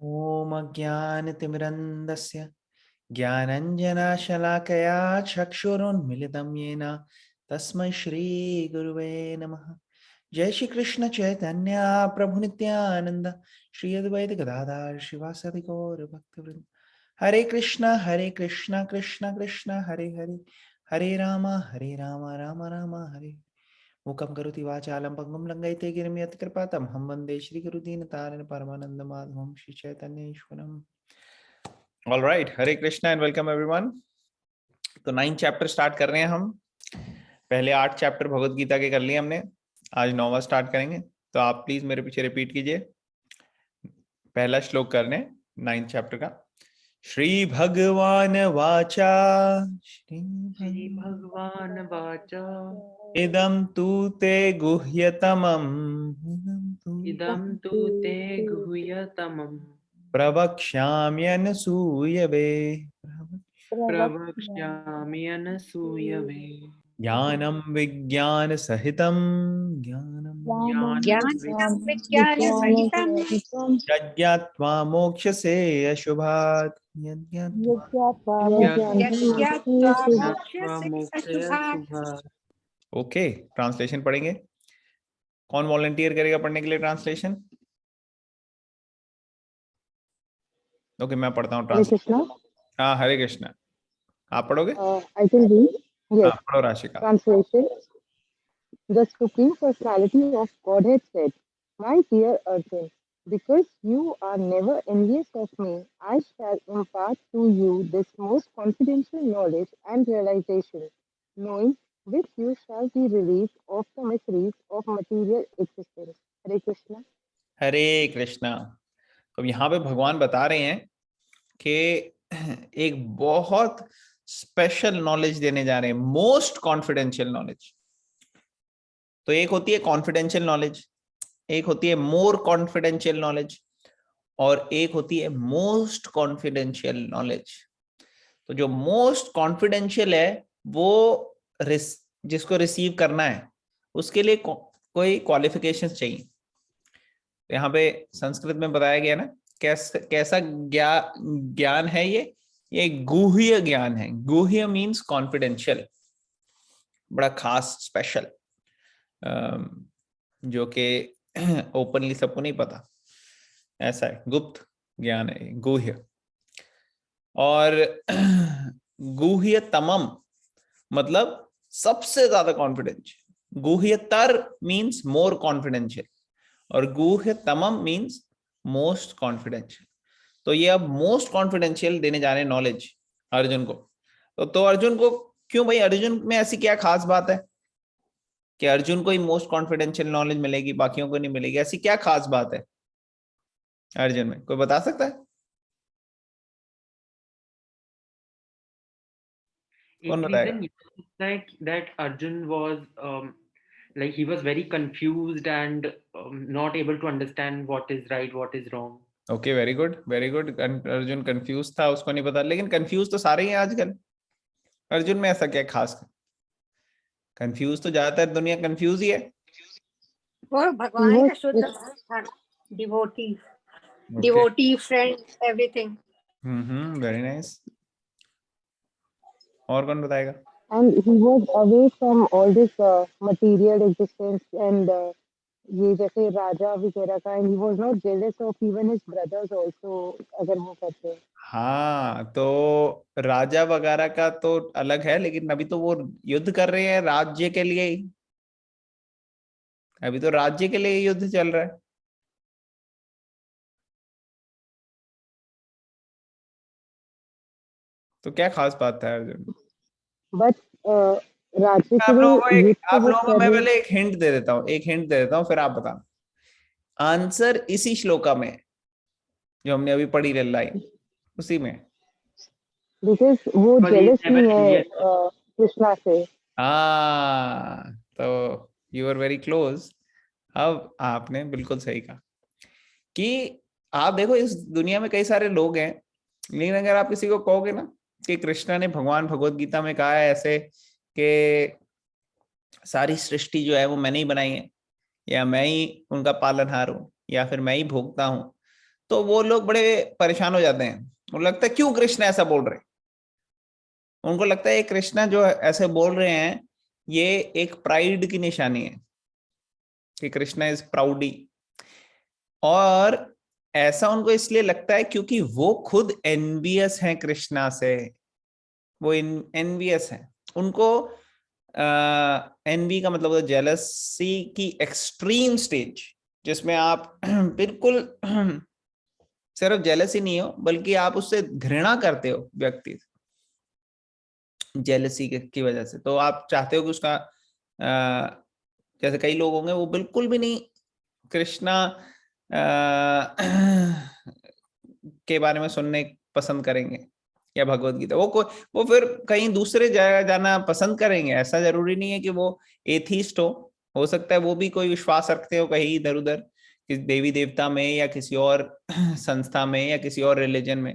ॐ अज्ञानतिमिरन्धस्य ज्ञानञ्जनशलाकया चक्षुरुन्मिलितं येन तस्मै श्रीगुरुवे नमः। जय श्री कृष्ण चैतन्य प्रभु नित्यानंद श्री अद्वैत गदाधर शिवासादि गौर भक्तवृंद। हरे कृष्णा कृष्णा कृष्णा हरे हरे, हरे राम राम राम हरे। मूकं करोति वाचालं पङ्गुं लङ्घयते गिरिं यत्कृपातमहं वन्दे श्रीगुरुदीनतारिणं परमानन्दमाधवं श्रीचैतन्येश्वरम्। All right, Hare Krishna and welcome everyone. तो 9 चैप्टर स्टार्ट कर रहे हैं हम। पहले 8 चैप्टर भगवत गीता के कर लिए हमने, आज 9वां स्टार्ट करेंगे। तो आप प्लीज मेरे पीछे रिपीट कीजिए। पहला श्लोक करने 9 चैप्टर का। श्री भगवान वाचा श्री भगवान वाचा इदं तु ते गुह्यतमम् इदं तु ते गुह्यतमम् प्रवक्ष्याम्यनसूयवे प्रवक्ष्यामि अनसूयवे। ज्ञानं विज्ञानसहितं ज्ञानं विज्ञानसहितं यज्ञात्वा मोक्षसे अशुभात् यज्ञात्वा यज्ञात्वा मोक्ष्यसे मोक्षस्य अशुभात्। शुभात्। ओके, ट्रांसलेशन पढ़ेंगे। कौन वॉलंटियर करेगा पढ़ने के लिए ट्रांसलेशन? ओके, मैं पढ़ता हूँ Hare ट्रांसलेशन। Krishna. हाँ, हरे कृष्णा। आप पढ़ोगे? I can read. हाँ, Yes. पढ़ो Rashika. Translation. The Supreme Personality of Godhead said, "My dear Arjun, because you are never envious of me, I shall impart to you this most confidential knowledge and realization, knowing which you shall be relieved of the miseries of material existence." Hare Krishna. हरे कृष्णा। तो यहाँ पे भगवान बता रहे हैं कि एक बहुत स्पेशल नॉलेज देने जा रहे हैं, मोस्ट कॉन्फिडेंशियल नॉलेज। तो एक होती है कॉन्फिडेंशियल नॉलेज, एक होती है मोर कॉन्फिडेंशियल नॉलेज, और एक होती है मोस्ट कॉन्फिडेंशियल नॉलेज। तो जो मोस्ट कॉन्फिडेंशियल है वो जिसको रिसीव करना है उसके लिए कोई क्वालिफिकेशंस चाहिए। तो यहाँ पे संस्कृत में बताया गया ना, कैसा ज्ञान है ये गुह्य ज्ञान है। गुह्य मीन्स कॉन्फिडेंशियल, बड़ा खास स्पेशल, जो कि ओपनली सबको नहीं पता, ऐसा है, गुप्त ज्ञान है गुह्य। और गुह्यतमम मतलब सबसे ज्यादा कॉन्फिडेंशियल। गुह्यतर मीन्स मोर कॉन्फिडेंशियल और गुह्यतमम मीन्स मोस्ट कॉन्फिडेंशियल। तो ये अब मोस्ट कॉन्फिडेंशियल देने जा रहे हैं नॉलेज अर्जुन को। तो अर्जुन को क्यों भाई, अर्जुन में ऐसी क्या खास बात है कि अर्जुन को ही मोस्ट कॉन्फिडेंशियल नॉलेज मिलेगी, बाकियों को नहीं मिलेगी? ऐसी क्या खास बात है अर्जुन में, कोई बता सकता है? कौन एक बताएगा? reason that Arjun was like he was very confused and not able to understand what is right, what is wrong. Okay, very good very good. Arjun confuse था, उसको नहीं पता, लेकिन कंफ्यूज तो सारे ही हैं आजकल। अर्जुन में ऐसा क्या खास? कंफ्यूज तो ज्यादातर दुनिया कंफ्यूज ही है। वो भगवान का शुद्ध भक्त था, devotee friend everything. Very nice. और कौन बताएगा? And he was away from all this material existence and ये जैसे राजा वगैरह का, and he was not jealous of even his brothers also, अगर वो करते हैं। हाँ, तो राजा वगैरह का तो अलग है, लेकिन अभी तो वो युद्ध कर रहे हैं राज्य के लिए ही। अभी तो राज्य के लिए ही युद्ध चल रहा है। तो क्या खास बात है अर्जुन? बट राज्य के लिए युद्ध आप वो लोगों को कर मैं रहे। पहले एक हिंट दे देता हूँ, एक हिंट दे देता हूँ, फिर आप बताना। आंसर इसी श्लोका में जो हमने अभी पढ़ी लाइन, उसी में। बिकॉज वो Because he is jealous never नहीं है envious. कृष्णा से। हाँ, तो यू आर वेरी क्लोज। अब आपने बिल्कुल सही कहा कि आप देखो, इस दुनिया में कई सारे लोग हैं, लेकिन अगर आप किसी को कहोगे ना कि कृष्णा ने भगवान भगवत गीता में कहा है ऐसे कि सारी सृष्टि जो है वो मैंने ही बनाई है, या मैं ही उनका पालनहार हूं, या फिर मैं ही भोगता हूं, तो वो लोग बड़े परेशान हो जाते हैं। उनको लगता है क्यों कृष्ण ऐसा बोल रहे हैं, उनको लगता है ये कृष्णा जो ऐसे बोल रहे हैं ये एक प्राइड की निशानी है कि कृष्णा इज प्राउडी। और ऐसा उनको इसलिए लगता है क्योंकि वो खुद एनवियस हैं कृष्णा से, वो एनवियस हैं। उनको एनवी का मतलब होता है जेलसी की एक्सट्रीम स्टेज, जिसमें आप बिल्कुल सिर्फ जेलसी नहीं हो बल्कि आप उससे घृणा करते हो व्यक्ति जेलसी की वजह से। तो आप चाहते हो कि उसका जैसे कई लोग होंगे वो बिल्कुल भी नहीं कृष्णा के बारे में सुनने पसंद करेंगे या भगवत गीता, वो फिर कहीं दूसरे जगह जाना पसंद करेंगे। ऐसा जरूरी नहीं है कि वो एथीस्ट हो सकता है वो भी कोई विश्वास रखते हो कहीं इधर उधर किसी देवी देवता में या किसी और संस्था में या किसी और रिलीजन में,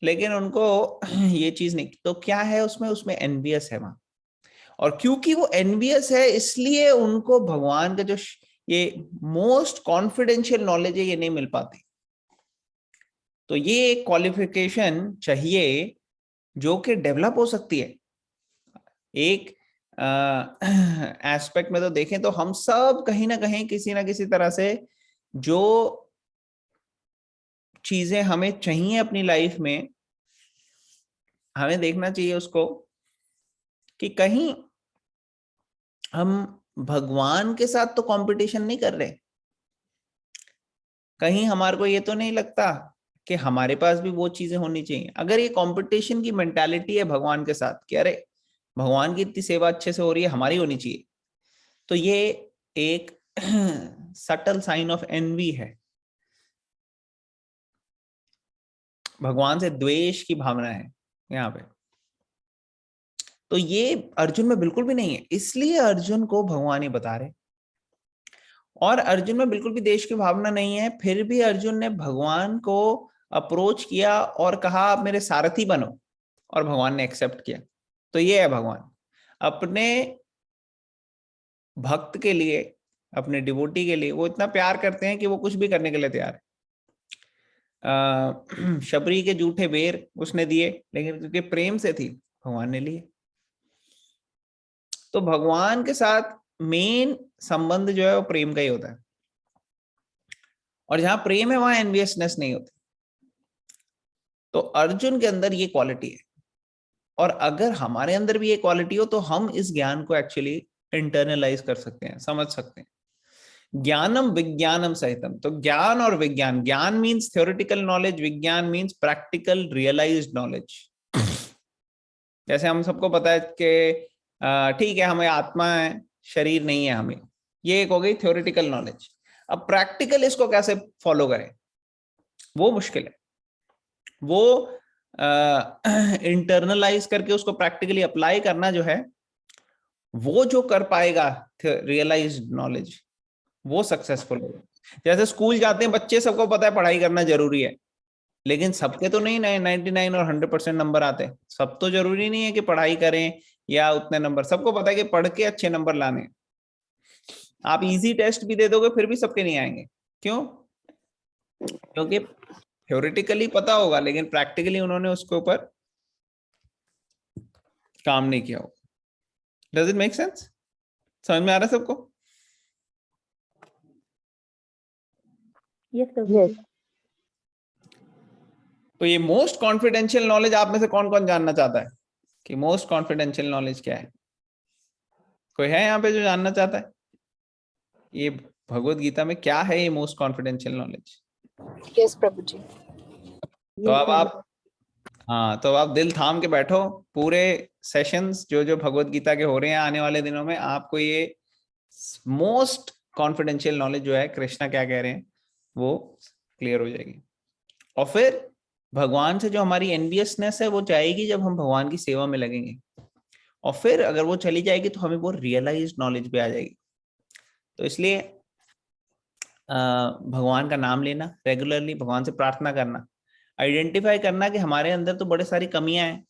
लेकिन उनको ये चीज नहीं। तो क्या है उसमें एनवियस है वहां, और क्योंकि वो एनवियस है इसलिए उनको भगवान का जो ये मोस्ट कॉन्फिडेंशियल नॉलेज है ये नहीं मिल पाती। तो ये एक क्वालिफिकेशन चाहिए जो कि डेवलप हो सकती है। एक एस्पेक्ट में तो देखें तो हम सब कहीं ना कहीं किसी ना किसी तरह से जो चीजें हमें चाहिए अपनी लाइफ में, हमें देखना चाहिए उसको कि कहीं हम भगवान के साथ तो कंपटीशन नहीं कर रहे, कहीं हमारे को ये तो नहीं लगता कि हमारे पास भी वो चीजें होनी चाहिए। अगर ये कंपटीशन की मेंटालिटी है भगवान के साथ कि अरे भगवान की इतनी सेवा अच्छे से हो रही है हमारी होनी चाहिए, तो ये एक सटल साइन ऑफ एनवी है, भगवान से द्वेष की भावना है यहाँ पे। तो ये अर्जुन में बिल्कुल भी नहीं है, इसलिए अर्जुन को भगवान ही बता रहे। और अर्जुन में बिल्कुल भी देश की भावना नहीं है, फिर भी अर्जुन ने भगवान को अप्रोच किया और कहा आप मेरे सारथी बनो, और भगवान ने एक्सेप्ट किया। तो ये है भगवान अपने भक्त के लिए, अपने डिवोटी के लिए वो इतना प्यार करते हैं कि वो कुछ भी करने के लिए तैयार है। शबरी के जूठे बेर उसने दिए, लेकिन क्योंकि प्रेम से थी भगवान ने लिए। तो भगवान के साथ मेन संबंध जो है वो प्रेम का ही होता है, और जहां प्रेम है वहां एनवियसनेस नहीं होती। तो अर्जुन के अंदर ये क्वालिटी है, और अगर हमारे अंदर भी ये क्वालिटी हो तो हम इस ज्ञान को एक्चुअली इंटरनलाइज कर सकते हैं, समझ सकते हैं। ज्ञानम विज्ञानम सहितम, तो ज्ञान और विज्ञान, ज्ञान मीन्स थ्योरेटिकल नॉलेज, विज्ञान मीन्स प्रैक्टिकल रियलाइज्ड नॉलेज। जैसे हम सबको पता है कि ठीक है हमें आत्मा है शरीर नहीं है हमें, ये एक हो गई थ्योरेटिकल नॉलेज। अब प्रैक्टिकल इसको कैसे फॉलो करें वो मुश्किल है, वो इंटरनलाइज करके उसको प्रैक्टिकली अप्लाई करना जो है वो जो कर पाएगा रियलाइज्ड नॉलेज वो सक्सेसफुल होगा। जैसे स्कूल जाते हैं बच्चे, सबको पता है पढ़ाई करना जरूरी है, लेकिन सबके तो नहीं 99 और 100% नंबर आते हैं। सब तो जरूरी नहीं है कि पढ़ाई करें या उतने नंबर, सबको पता है कि पढ़ के अच्छे नंबर लाने। आप इजी टेस्ट भी दे दोगे फिर भी सबके नहीं आएंगे। क्यों? क्योंकि थ्योरेटिकली पता होगा लेकिन प्रैक्टिकली उन्होंने उसके ऊपर काम नहीं किया होगा। Does it make sense? समझ में आ रहा है सबको? Yes. तो ये मोस्ट कॉन्फिडेंशियल नॉलेज आप में से कौन कौन जानना चाहता है कि मोस्ट कॉन्फिडेंशियल नॉलेज क्या है? कोई है यहाँ पे जो जानना चाहता है ये भगवत गीता में क्या है ये most confidential knowledge? Yes, Prabhuji. तो अब आप तो आप दिल थाम के बैठो, पूरे सेशंस जो जो भगवत गीता के हो रहे हैं आने वाले दिनों में आपको ये मोस्ट कॉन्फिडेंशियल नॉलेज जो है कृष्णा क्या कह रहे हैं वो क्लियर हो जाएगी। और फिर भगवान से जो हमारी एनवियसनेस है वो जाएगी जब हम भगवान की सेवा में लगेंगे, और फिर अगर वो चली जाएगी तो हमें वो रियलाइज्ड नॉलेज भी आ जाएगी। तो इसलिए भगवान का नाम लेना रेगुलरली, भगवान से प्रार्थना करना, आइडेंटिफाई करना कि हमारे अंदर तो बड़े सारी कमियां हैं।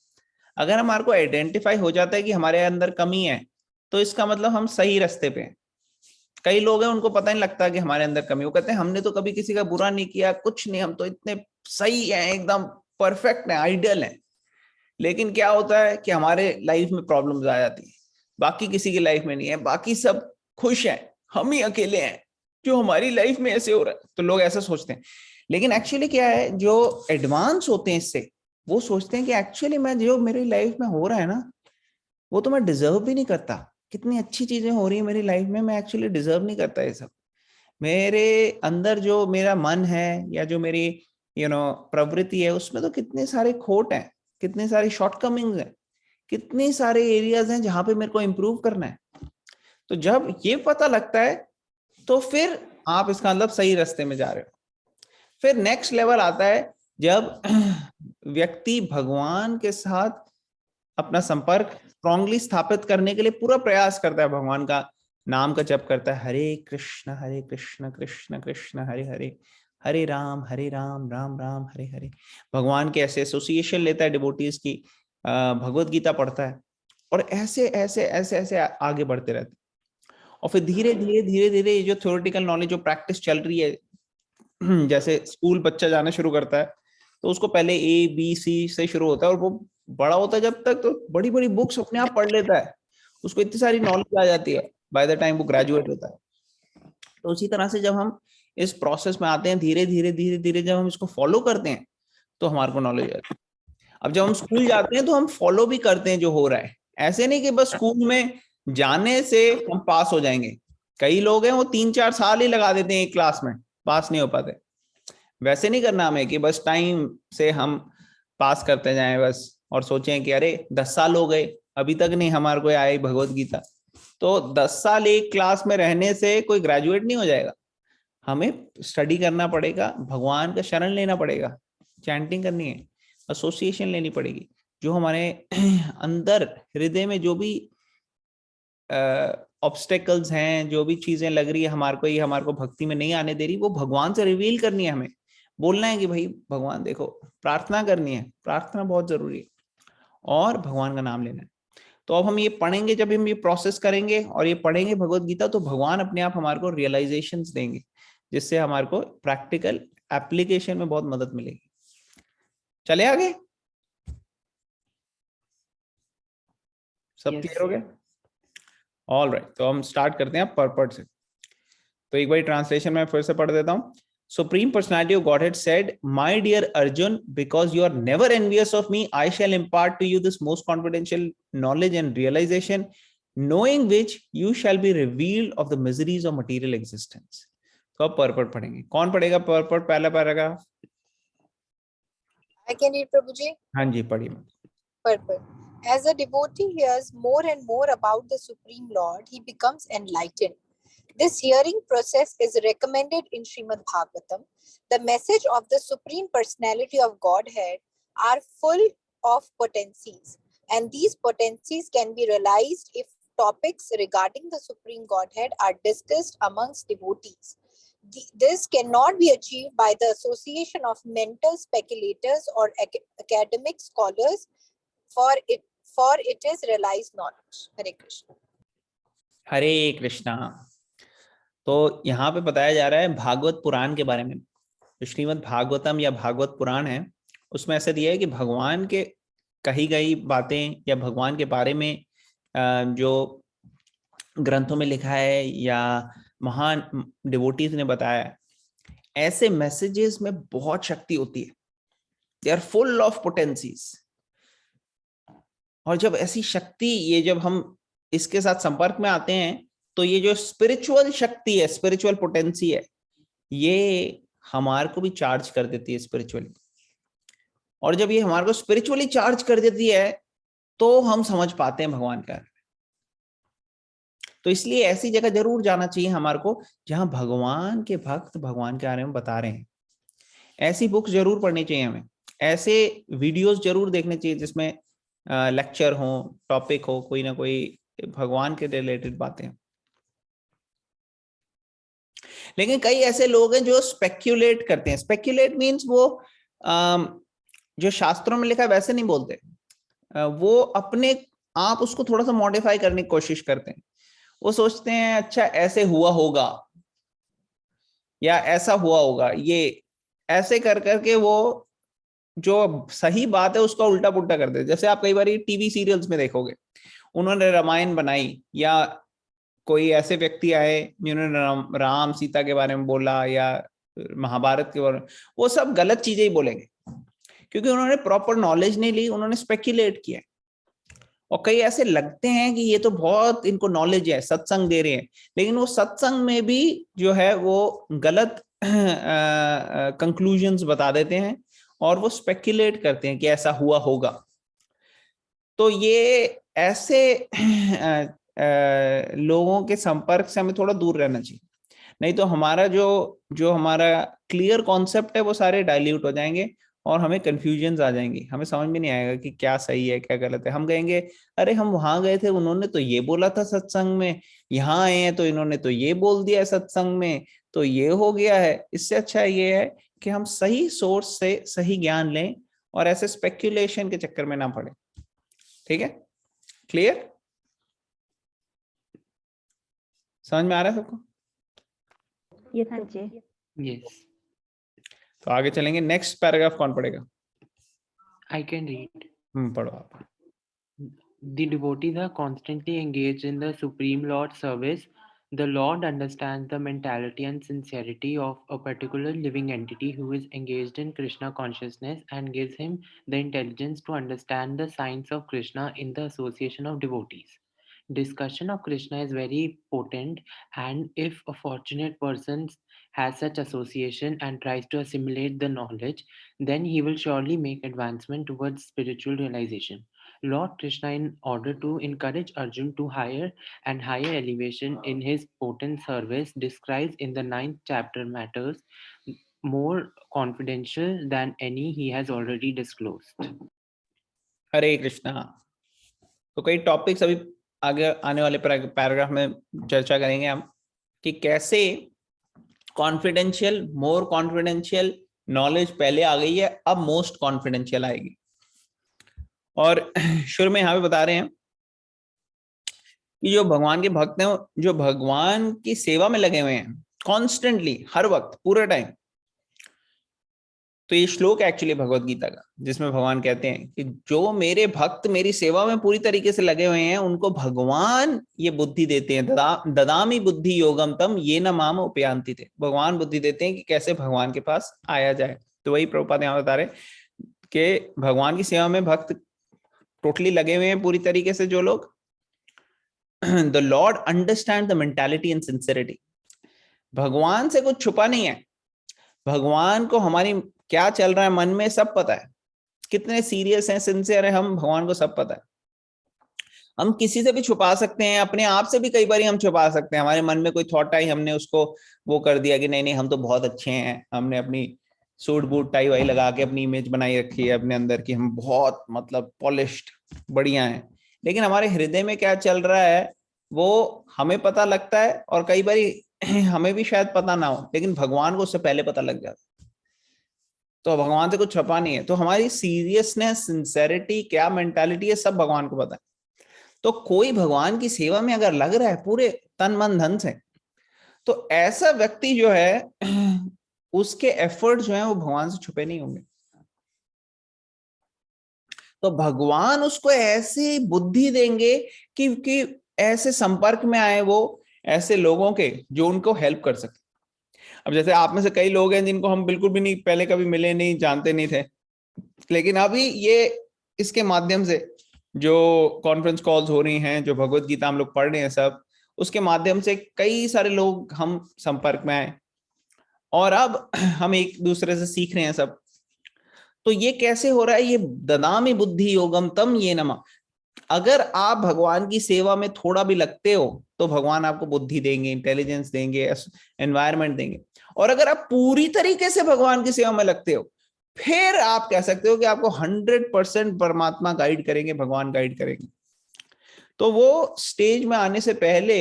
अगर हमारे को आइडेंटिफाई हो जाता है कि हमारे अंदर कमी है तो इसका मतलब हम सही रास्ते पे हैं। कई लोग हैं उनको पता नहीं लगता कि हमारे अंदर कमी, वो कहते हैं हमने तो कभी किसी का बुरा नहीं किया, कुछ नहीं, हम तो इतने सही हैं, एकदम परफेक्ट हैं, आइडियल हैं। लेकिन क्या होता है कि हमारे लाइफ में प्रॉब्लम्स आ जाती है, बाकी किसी की लाइफ में नहीं है, बाकी सब खुश हैं, हम ही अकेले हैं जो हमारी लाइफ में ऐसे हो रहा है। तो लोग ऐसा सोचते हैं, लेकिन एक्चुअली क्या है, जो एडवांस होते हैं इससे, वो सोचते हैं कि एक्चुअली मैं जो मेरी लाइफ में हो रहा है ना, वो तो मैं डिजर्व भी नहीं करता। कितनी अच्छी चीजें हो रही है मेरी लाइफ में, मैं एक्चुअली डिजर्व नहीं करता ये सब। मेरे अंदर जो मेरा मन है या जो मेरी प्रवृत्ति है, उसमें तो कितने सारे खोट हैं, कितने सारे शॉर्टकमिंग्स हैं, कितने सारे एरियाज हैं जहां पे मेरे को इम्प्रूव करना है। तो जब ये पता लगता है तो फिर आप इसका मतलब सही रास्ते में जा रहे हो। फिर नेक्स्ट लेवल आता है जब व्यक्ति भगवान के साथ अपना संपर्क स्ट्रांगली स्थापित करने के लिए पूरा प्रयास करता है, भगवान का नाम का जप करता है, हरे कृष्ण कृष्ण कृष्ण हरे हरे, हरे राम राम राम हरे हरे। भगवान के ऐसे एसोसिएशन लेता है डिवोटीज की, भगवत गीता पढ़ता है, और ऐसे ऐसे ऐसे ऐसे आगे बढ़ते रहते हैं। और फिर धीरे धीरे ये जो थ्योरेटिकल नॉलेज, जो प्रैक्टिस चल रही है, जैसे स्कूल बच्चा जाना शुरू करता है तो उसको पहले ABC से शुरू होता है, और वो बड़ा होता है जब तक तो बड़ी बड़ी बुक्स अपने आप पढ़ लेता है, उसको इतनी सारी नॉलेज आ जाती है बाय द टाइम वो ग्रेजुएट होता है। तो उसी तरह से जब हम इस प्रोसेस में आते हैं, धीरे धीरे जब हम इसको फॉलो करते हैं तो हमारे को नॉलेज आती है। अब जब हम स्कूल जाते हैं तो हम फॉलो भी करते हैं जो हो रहा है, ऐसे नहीं कि बस स्कूल में जाने से हम पास हो जाएंगे। कई लोग हैं वो 3-4 साल ही लगा देते हैं एक क्लास में, पास नहीं हो पाते। वैसे नहीं करना हमें कि बस टाइम से हम पास करते जाएं बस, और सोचें कि अरे 10 साल हो गए अभी तक नहीं हमारे को आई भगवत गीता। तो 10 साल एक क्लास में रहने से कोई ग्रेजुएट नहीं हो जाएगा। हमें स्टडी करना पड़ेगा, भगवान का शरण लेना पड़ेगा, चैंटिंग करनी है, एसोसिएशन लेनी पड़ेगी। जो हमारे अंदर हृदय में जो भी ऑब्स्टेकल्स हैं, जो भी चीजें लग रही है हमारे को, ये हमारे को भक्ति में नहीं आने दे रही, वो भगवान से रिवील करनी है। हमें बोलना है कि भाई भगवान देखो, प्रार्थना करनी है, प्रार्थना बहुत जरूरी है, और भगवान का नाम लेना है। तो अब हम ये पढ़ेंगे, जब हम ये प्रोसेस करेंगे और ये पढ़ेंगे भगवत गीता, तो भगवान अपने आप हमारे को रियलाइजेशंस देंगे, जिससे हमारे को प्रैक्टिकल एप्लीकेशन में बहुत मदद मिलेगी। चले आगे, सब Yes. क्लियर हो गया? ऑल राइट, तो हम स्टार्ट करते हैं पर्पट से। तो एक बार ट्रांसलेशन में फिर से पढ़ देता हूँ। Supreme Personality of Godhead said, "My dear Arjun, because you are never envious of me, I shall impart to you this most confidential knowledge and realization, knowing which you shall be revealed of the miseries of material existence." तो अब पर्पट पढ़ेंगे। कौन पढ़ेगा पर्पट, पहला paragraph? I can read, Prabhuji. हाँ जी, पढ़िए। Purport. As a devotee hears more and more about the Supreme Lord, he becomes enlightened. This hearing process is recommended in Srimad Bhagavatam. The message of the Supreme Personality of Godhead are full of potencies, and these potencies can be realized if topics regarding the Supreme Godhead are discussed amongst devotees. This cannot be achieved by the association of mental speculators or academic scholars, for it is realized knowledge. Hare Krishna. हरे कृष्णा। तो यहाँ पे बताया जा रहा है भागवत पुराण के बारे में। जो श्रीमद् भागवतम या भागवत पुराण है, उसमें ऐसा दिया है कि भगवान के कही गई बातें या भगवान के बारे में जो ग्रंथों में लिखा है या महान डिवोटीज ने बताया, ऐसे मैसेजेस में बहुत शक्ति होती है। They are full of potencies. और जब ऐसी शक्ति, ये जब हम इसके साथ संपर्क में आते हैं, तो ये जो स्पिरिचुअल शक्ति है, स्पिरिचुअल पोटेंसी है, ये हमारे को भी चार्ज कर देती है स्पिरिचुअली। और जब ये हमारे को स्पिरिचुअली चार्ज कर देती है तो हम समझ पाते हैं भगवान का। तो इसलिए ऐसी जगह जरूर जाना चाहिए हमारे को जहां भगवान के भक्त भगवान के बारे में बता रहे हैं। ऐसी बुक्स जरूर पढ़नी चाहिए हमें, ऐसे वीडियोस जरूर देखने चाहिए जिसमें लेक्चर हो, टॉपिक हो, कोई ना कोई भगवान के रिलेटेड बातें। लेकिन कई ऐसे लोग हैं जो स्पेक्यूलेट करते हैं। स्पेक्यूलेट मीन्स वो जो शास्त्रों में लिखा है वैसे नहीं बोलते, वो अपने आप उसको थोड़ा सा मॉडिफाई करने की कोशिश करते हैं। वो सोचते हैं अच्छा ऐसे हुआ होगा या ऐसा हुआ होगा, ये ऐसे कर करके वो जो सही बात है उसका उल्टा पुल्टा कर देते। जैसे आप कई बार टीवी सीरियल्स में देखोगे, उन्होंने रामायण बनाई या कोई ऐसे व्यक्ति आए जिन्होंने राम सीता के बारे में बोला या महाभारत के बारे में, वो सब गलत चीजें ही बोलेंगे क्योंकि उन्होंने प्रॉपर नॉलेज नहीं ली, उन्होंने स्पेक्युलेट किया। और कई ऐसे लगते हैं कि ये तो बहुत इनको नॉलेज है, सत्संग दे रहे हैं, लेकिन वो सत्संग में भी जो है वो गलत कंक्लूजन्स बता देते हैं और वो स्पेक्युलेट करते हैं कि ऐसा हुआ होगा। तो ये ऐसे लोगों के संपर्क से हमें थोड़ा दूर रहना चाहिए, नहीं तो हमारा जो हमारा क्लियर कॉन्सेप्ट है वो सारे डाइल्यूट हो जाएंगे और हमें कंफ्यूजन आ जाएंगी, हमें समझ में नहीं आएगा कि क्या सही है क्या गलत है। हम कहेंगे अरे हम वहां गए थे, उन्होंने तो ये बोला था सत्संग में, यहाँ आए हैं तो इन्होंने तो ये बोल दिया है सत्संग में, तो ये हो गया है। इससे अच्छा ये है कि हम सही सोर्स से सही ज्ञान लें और ऐसे स्पेक्यूलेशन के चक्कर में ना पड़े। ठीक है, क्लियर, समझ में आ रहा है सबको? हाँ जी। Yes, तो आगे चलेंगे। नेक्स्ट पैराग्राफ कौन पढ़ेगा? I can read. पढ़ो आप। The devotees are constantly engaged in the Supreme Lord's service. The Lord understands the mentality and sincerity of a particular living entity who is engaged in Krishna consciousness and gives him the intelligence to understand the signs of Krishna in the association of devotees. Discussion of Krishna is very potent, and if a fortunate person has such association and tries to assimilate the knowledge, then he will surely make advancement towards spiritual realization. Lord Krishna, in order to encourage Arjun to higher and higher elevation in his potent service, describes in the 9th chapter matters more confidential than any he has already disclosed. हरे कृष्णा। तो कई topics अभी आगे आने वाले paragraph में चर्चा करेंगे हम कि कैसे कॉन्फिडेंशियल, मोर कॉन्फिडेंशियल नॉलेज पहले आ गई है, अब मोस्ट कॉन्फिडेंशियल आएगी। और शुरू में यहाँ पे बता रहे हैं कि जो भगवान के भक्त हैं, जो भगवान की सेवा में लगे हुए हैं कॉन्स्टेंटली, हर वक्त, पूरे टाइम। तो ये श्लोक एक्चुअली भगवत गीता का, जिसमें भगवान कहते हैं कि जो मेरे भक्त मेरी सेवा में पूरी तरीके से लगे हुए हैं उनको भगवान ये बुद्धि देते हैं। ददामी बुद्धि योगम तम ये न माम उपयांति थे। भगवान बुद्धि देते हैं कि कैसे भगवान के पास आया जाए। तो वही प्रभुपाद यहाँ बता रहे कि भगवान की सेवा में भक्त टोटली लगे हुए हैं पूरी तरीके से जो लोग। The Lord understand the mentality and sincerity. भगवान से कुछ छुपा नहीं है, भगवान को हमारी क्या चल रहा है मन में सब पता है, कितने सीरियस हैं, सिंसियर है हम, भगवान को सब पता है। हम किसी से भी छुपा सकते हैं, अपने आप से भी कई बार हम छुपा सकते हैं। हमारे मन में कोई थॉट आई, हमने उसको वो कर दिया कि नहीं नहीं हम तो बहुत अच्छे हैं, हमने अपनी सूट बूट टाई वाई लगा के अपनी इमेज बनाई रखी है अपने अंदर की, हम बहुत मतलब पॉलिश्ड बढ़िया हैं। लेकिन हमारे हृदय में क्या चल रहा है वो हमें पता लगता है, और कई बार हमें भी शायद पता ना हो, लेकिन भगवान को उससे पहले पता लग जाता है। तो भगवान से कुछ छपा नहीं है। तो हमारी सीरियसनेस, सिंसेरिटी, क्या मेंटालिटी है, सब भगवान को पता है। तो कोई भगवान की सेवा में अगर लग रहा है पूरे तन मन धन से, तो ऐसा व्यक्ति जो है उसके एफर्ट जो है वो भगवान से छुपे नहीं होंगे। तो भगवान उसको ऐसी बुद्धि देंगे कि ऐसे संपर्क में आए वो ऐसे लोगों के जो उनको हेल्प कर सके। अब जैसे आप में से कई लोग हैं जिनको हम बिल्कुल भी नहीं, पहले कभी मिले नहीं, जानते नहीं थे, लेकिन अभी ये इसके माध्यम से जो कॉन्फ्रेंस कॉल्स हो रही हैं, जो भगवत गीता हम लोग पढ़ रहे हैं, सब उसके माध्यम से कई सारे लोग हम संपर्क में आए और अब हम एक दूसरे से सीख रहे हैं सब। तो ये कैसे हो रहा है? ये ददामी बुद्धि योगम तम ये नमा। अगर आप भगवान की सेवा में थोड़ा भी लगते हो तो भगवान आपको बुद्धि देंगे, इंटेलिजेंस देंगे, एनवायरमेंट देंगे। और अगर आप पूरी तरीके से भगवान की सेवा में लगते हो, फिर आप कह सकते हो कि आपको 100% परमात्मा गाइड करेंगे, भगवान गाइड करेंगे। तो वो स्टेज में आने से पहले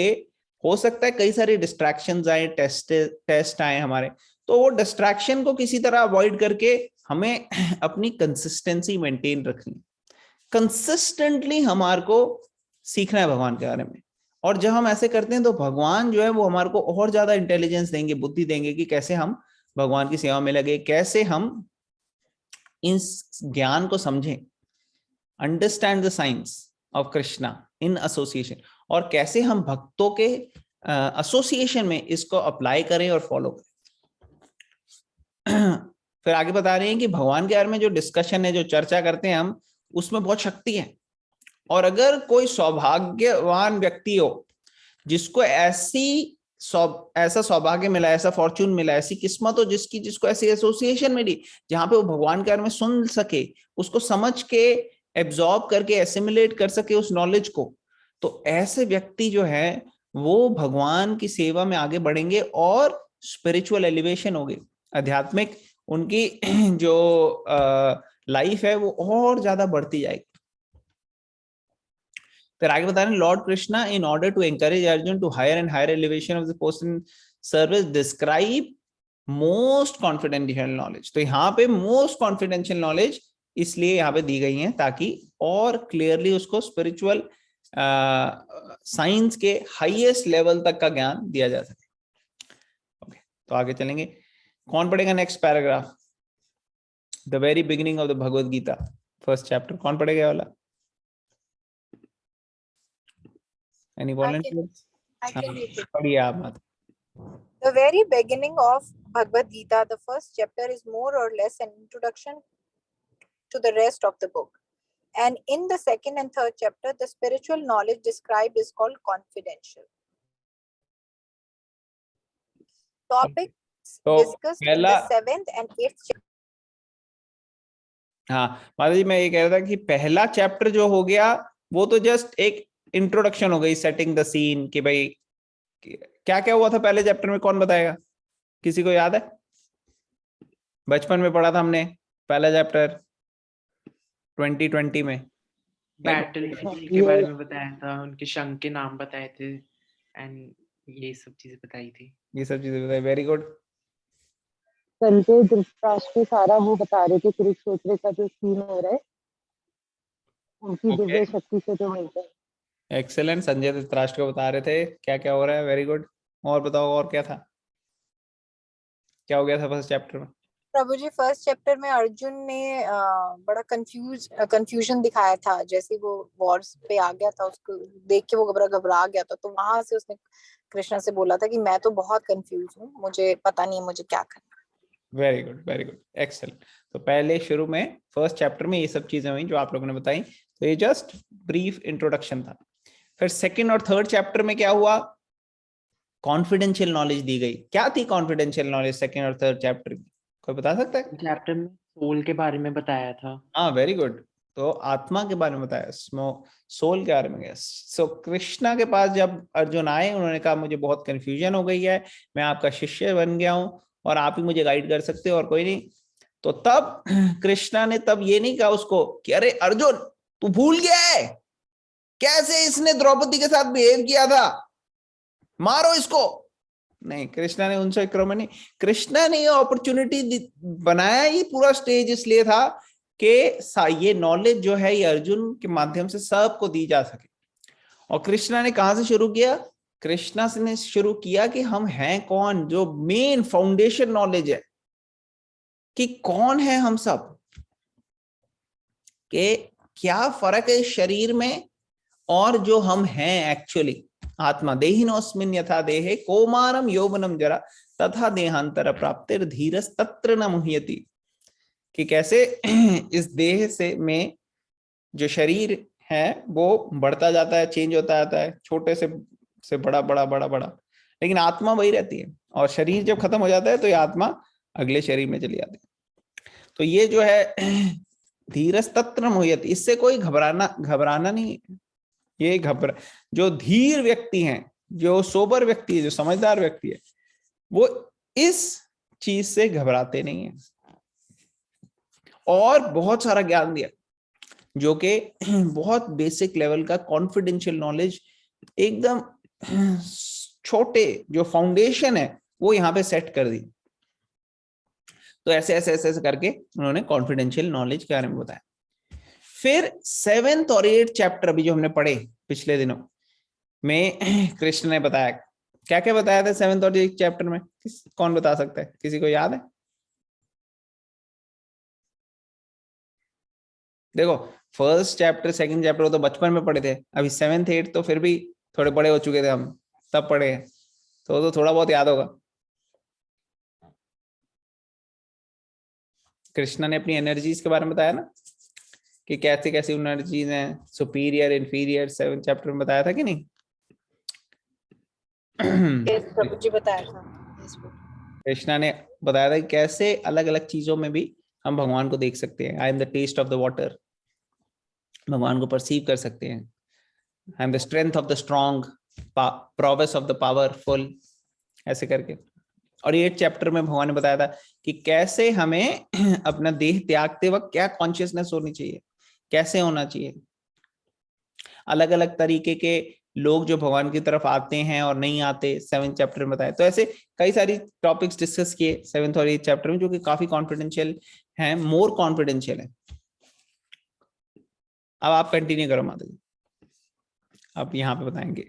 हो सकता है कई सारे डिस्ट्रैक्शंस आए, टेस्ट आए हमारे, तो वो डिस्ट्रैक्शन को किसी तरह अवॉइड करके हमें अपनी कंसिस्टेंसी मेंटेन रखनी। कंसिस्टेंटली हमारे को सीखना है भगवान के बारे में, और जब हम ऐसे करते हैं तो भगवान जो है वो हमारे को और ज्यादा इंटेलिजेंस देंगे, बुद्धि देंगे कि कैसे हम भगवान की सेवा में लगे, कैसे हम इस ज्ञान को समझें, understand the science of Krishna in association, और कैसे हम भक्तों के एसोसिएशन में इसको अप्लाई करें और फॉलो करें। फिर आगे बता रहे हैं कि भगवान के बारे में जो डिस्कशन है, जो चर्चा करते हैं हम, उसमें बहुत शक्ति है। और अगर कोई सौभाग्यवान व्यक्ति हो जिसको ऐसा सौभाग्य मिला, ऐसा फॉर्चून मिला, ऐसी किस्मत हो जिसको ऐसी एसोसिएशन मिली जहां पे वो भगवान के बारे में सुन सके, उसको समझ के एब्जॉर्ब करके एसिमिलेट कर सके उस नॉलेज को, तो ऐसे व्यक्ति जो है वो भगवान की सेवा में आगे बढ़ेंगे और स्पिरिचुअल एलिवेशन होगी, आध्यात्मिक उनकी जो लाइफ है वो और ज्यादा बढ़ती जाएगी। फिर आगे बता रहे हैं lord Krishna in order to encourage Arjun to higher and higher elevation of the post in service describe most confidential knowledge. तो यहाँ पे मोस्ट कॉन्फिडेंशियल नॉलेज इसलिए यहाँ पे दी गई है ताकि और क्लियरली उसको स्पिरिचुअल साइंस के हाईएस्ट लेवल तक का ज्ञान दिया जा सके। ओके, तो आगे चलेंगे। कौन पढ़ेगा next paragraph? The very beginning of the Bhagavad Gita first chapter, कौन पढ़ेगा वाला? Any volunteers? I can read it. पढ़िए आप मत। The very beginning of Bhagavad Gita, the first chapter, is more or less an introduction to the rest of the book. And in the second and third chapter, the spiritual knowledge described is called confidential. Topics discussed in the seventh and eighth chapter. हाँ माता जी, मैं ये कह रहा था कि पहला chapter जो हो गया वो तो जस्ट एक इंट्रोडक्शन हो गई, सेटिंग द सीन कि भाई क्या क्या हुआ था पहले चैप्टर में, कौन बताएगा? किसी को याद है? बचपन में पढ़ा था हमने पहला चैप्टर 2020 में। बैटल के बारे में बताया था, उनके शंख के नाम बताए थे एंड ये सब चीजें बताई थी। ये सब चीजें बताई, वेरी गुड। संजय धृतराष्ट्र सारा वो बता रहे थे कुरुक्षेत्र का जो सीन हो रहा है, उनकी दिव्य शक्ति से जो मिलता है। एक्सेलेंट, संजय धृतराष्ट्र को बता रहे थे क्या क्या हो रहा है, वेरी गुड। और बताओ और क्या था, क्या हो गया था फर्स्ट चैप्टर में? प्रभु जी, फर्स्ट चैप्टर में अर्जुन ने बड़ा कंफ्यूजन दिखाया था, जैसे वो वॉर्स पे आ गया था, उसको देख के वो घबरा गया था, तो वहां से उसने कृष्णा से बोला था कि मैं तो बहुत कंफ्यूज हूँ, मुझे पता नहीं है मुझे क्या करना। Very good, very good, excellent. तो पहले शुरू में फर्स्ट चैप्टर में ये सब चीजें हुई जो आप लोगों ने बताई, तो ये जस्ट ब्रीफ इंट्रोडक्शन था। फिर सेकंड और थर्ड चैप्टर में क्या हुआ? कॉन्फिडेंशियल नॉलेज दी गई। क्या थी कॉन्फिडेंशियल नॉलेज सेकंड और थर्ड चैप्टर की? कोई बता सकता है? चैप्टर में सोल के बारे में बताया था। हाँ, वेरी गुड। तो आत्मा के बारे में बताया, सोल के बारे में गया। सो कृष्णा के पास जब अर्जुन आए, उन्होंने कहा मुझे बहुत कंफ्यूजन हो गई है, मैं आपका शिष्य बन गया हूँ और आप ही मुझे गाइड कर सकते हो और कोई नहीं। तो तब कृष्णा ने तब ये नहीं कहा उसको कि अरे अर्जुन तू भूल गया है कैसे इसने द्रौपदी के साथ बिहेव किया था, मारो इसको। नहीं, कृष्णा ने उनसे क्रम नहीं, कृष्णा ने ये अपॉर्चुनिटी बनाया, ये पूरा स्टेज इसलिए था कि ये नॉलेज जो है ये अर्जुन के माध्यम से सबको दी जा सके। और कृष्णा ने कहां से शुरू किया? कृष्णा ने शुरू किया कि हम हैं कौन, जो मेन फाउंडेशन नॉलेज है कि कौन है हम सब, कि क्या फर्क है शरीर में और जो हम हैं एक्चुअली। आत्मा देहिनोस्मिन् यथा देहे कौमारम यौवनम जरा तथा देहांतर प्राप्तिर धीरस तत्र न मुह्यति, कि कैसे इस देह से में जो शरीर है वो बढ़ता जाता है, चेंज होता जाता है, छोटे से बड़ा बड़ा बड़ा बड़ा, लेकिन आत्मा वही रहती है। और शरीर जब खत्म हो जाता है तो ये आत्मा अगले शरीर में चली जाती है। तो ये जो है धीरस तत्र मुह्यति, इससे कोई घबराना नहीं है। ये जो धीर व्यक्ति हैं, जो सोबर व्यक्ति है, जो समझदार व्यक्ति है, वो इस चीज से घबराते नहीं है। और बहुत सारा ज्ञान दिया जो कि बहुत बेसिक लेवल का कॉन्फिडेंशियल नॉलेज, एकदम छोटे जो फाउंडेशन है वो यहाँ पे सेट कर दी। तो ऐसे ऐसे ऐसे ऐसे करके उन्होंने कॉन्फिडेंशियल नॉलेज के बारे में बताया। फिर 7th और 8th चैप्टर अभी जो हमने पढ़े पिछले दिनों, में कृष्ण ने बताया। क्या क्या बताया था 7th और 8th चैप्टर में? कौन बता सकता है? किसी को याद है? देखो, 1st चैप्टर 2nd चैप्टर तो बचपन में पढ़े थे, अभी 7th 8th तो फिर भी थोड़े बड़े हो चुके थे हम, तब पढ़े हैं, तो थोड़ा बहुत याद होगा। कृष्णा ने अपनी एनर्जीज के बारे में बताया ना, कि कैसे कैसी एनर्जीज हैं, सुपीरियर इंफीरियर, 7th चैप्टर में बताया था कि नहीं? प्रभु जी बताया था। कृष्णा ने बताया था कि कैसे अलग अलग चीजों में भी हम भगवान को देख सकते हैं। I am the taste of the water, भगवान को परसीव कर सकते हैं। I am the strength of the strong, prowess of the powerful, ऐसे करके। और ये चैप्टर में भगवान ने बताया था कि कैसे हमें अपना देह त्यागते वक्त क्या कॉन्शियसनेस होनी चाहिए, कैसे होना चाहिए। अलग अलग तरीके के लोग जो भगवान की तरफ आते हैं और नहीं आते, 7th चैप्टर में बताया। तो ऐसे कई सारी टॉपिक्स डिस्कस किए 7th और 8th चैप्टर में, जो कि काफी कॉन्फिडेंशियल हैं, मोर कॉन्फिडेंशियल है। अब आप कंटिन्यू करो माता जी, आप यहाँ पे बताएंगे।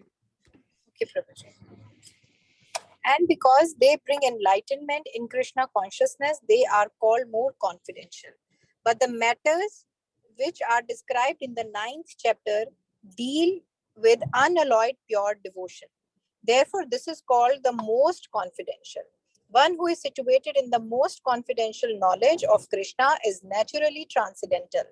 Okay, Prabhuji. And because they bring enlightenment in Krishna consciousness, they are called more confidential. But the matters which are described in the 9th chapter deal with unalloyed pure devotion. Therefore, this is called the most confidential. One who is situated in the most confidential knowledge of Krishna is naturally transcendental.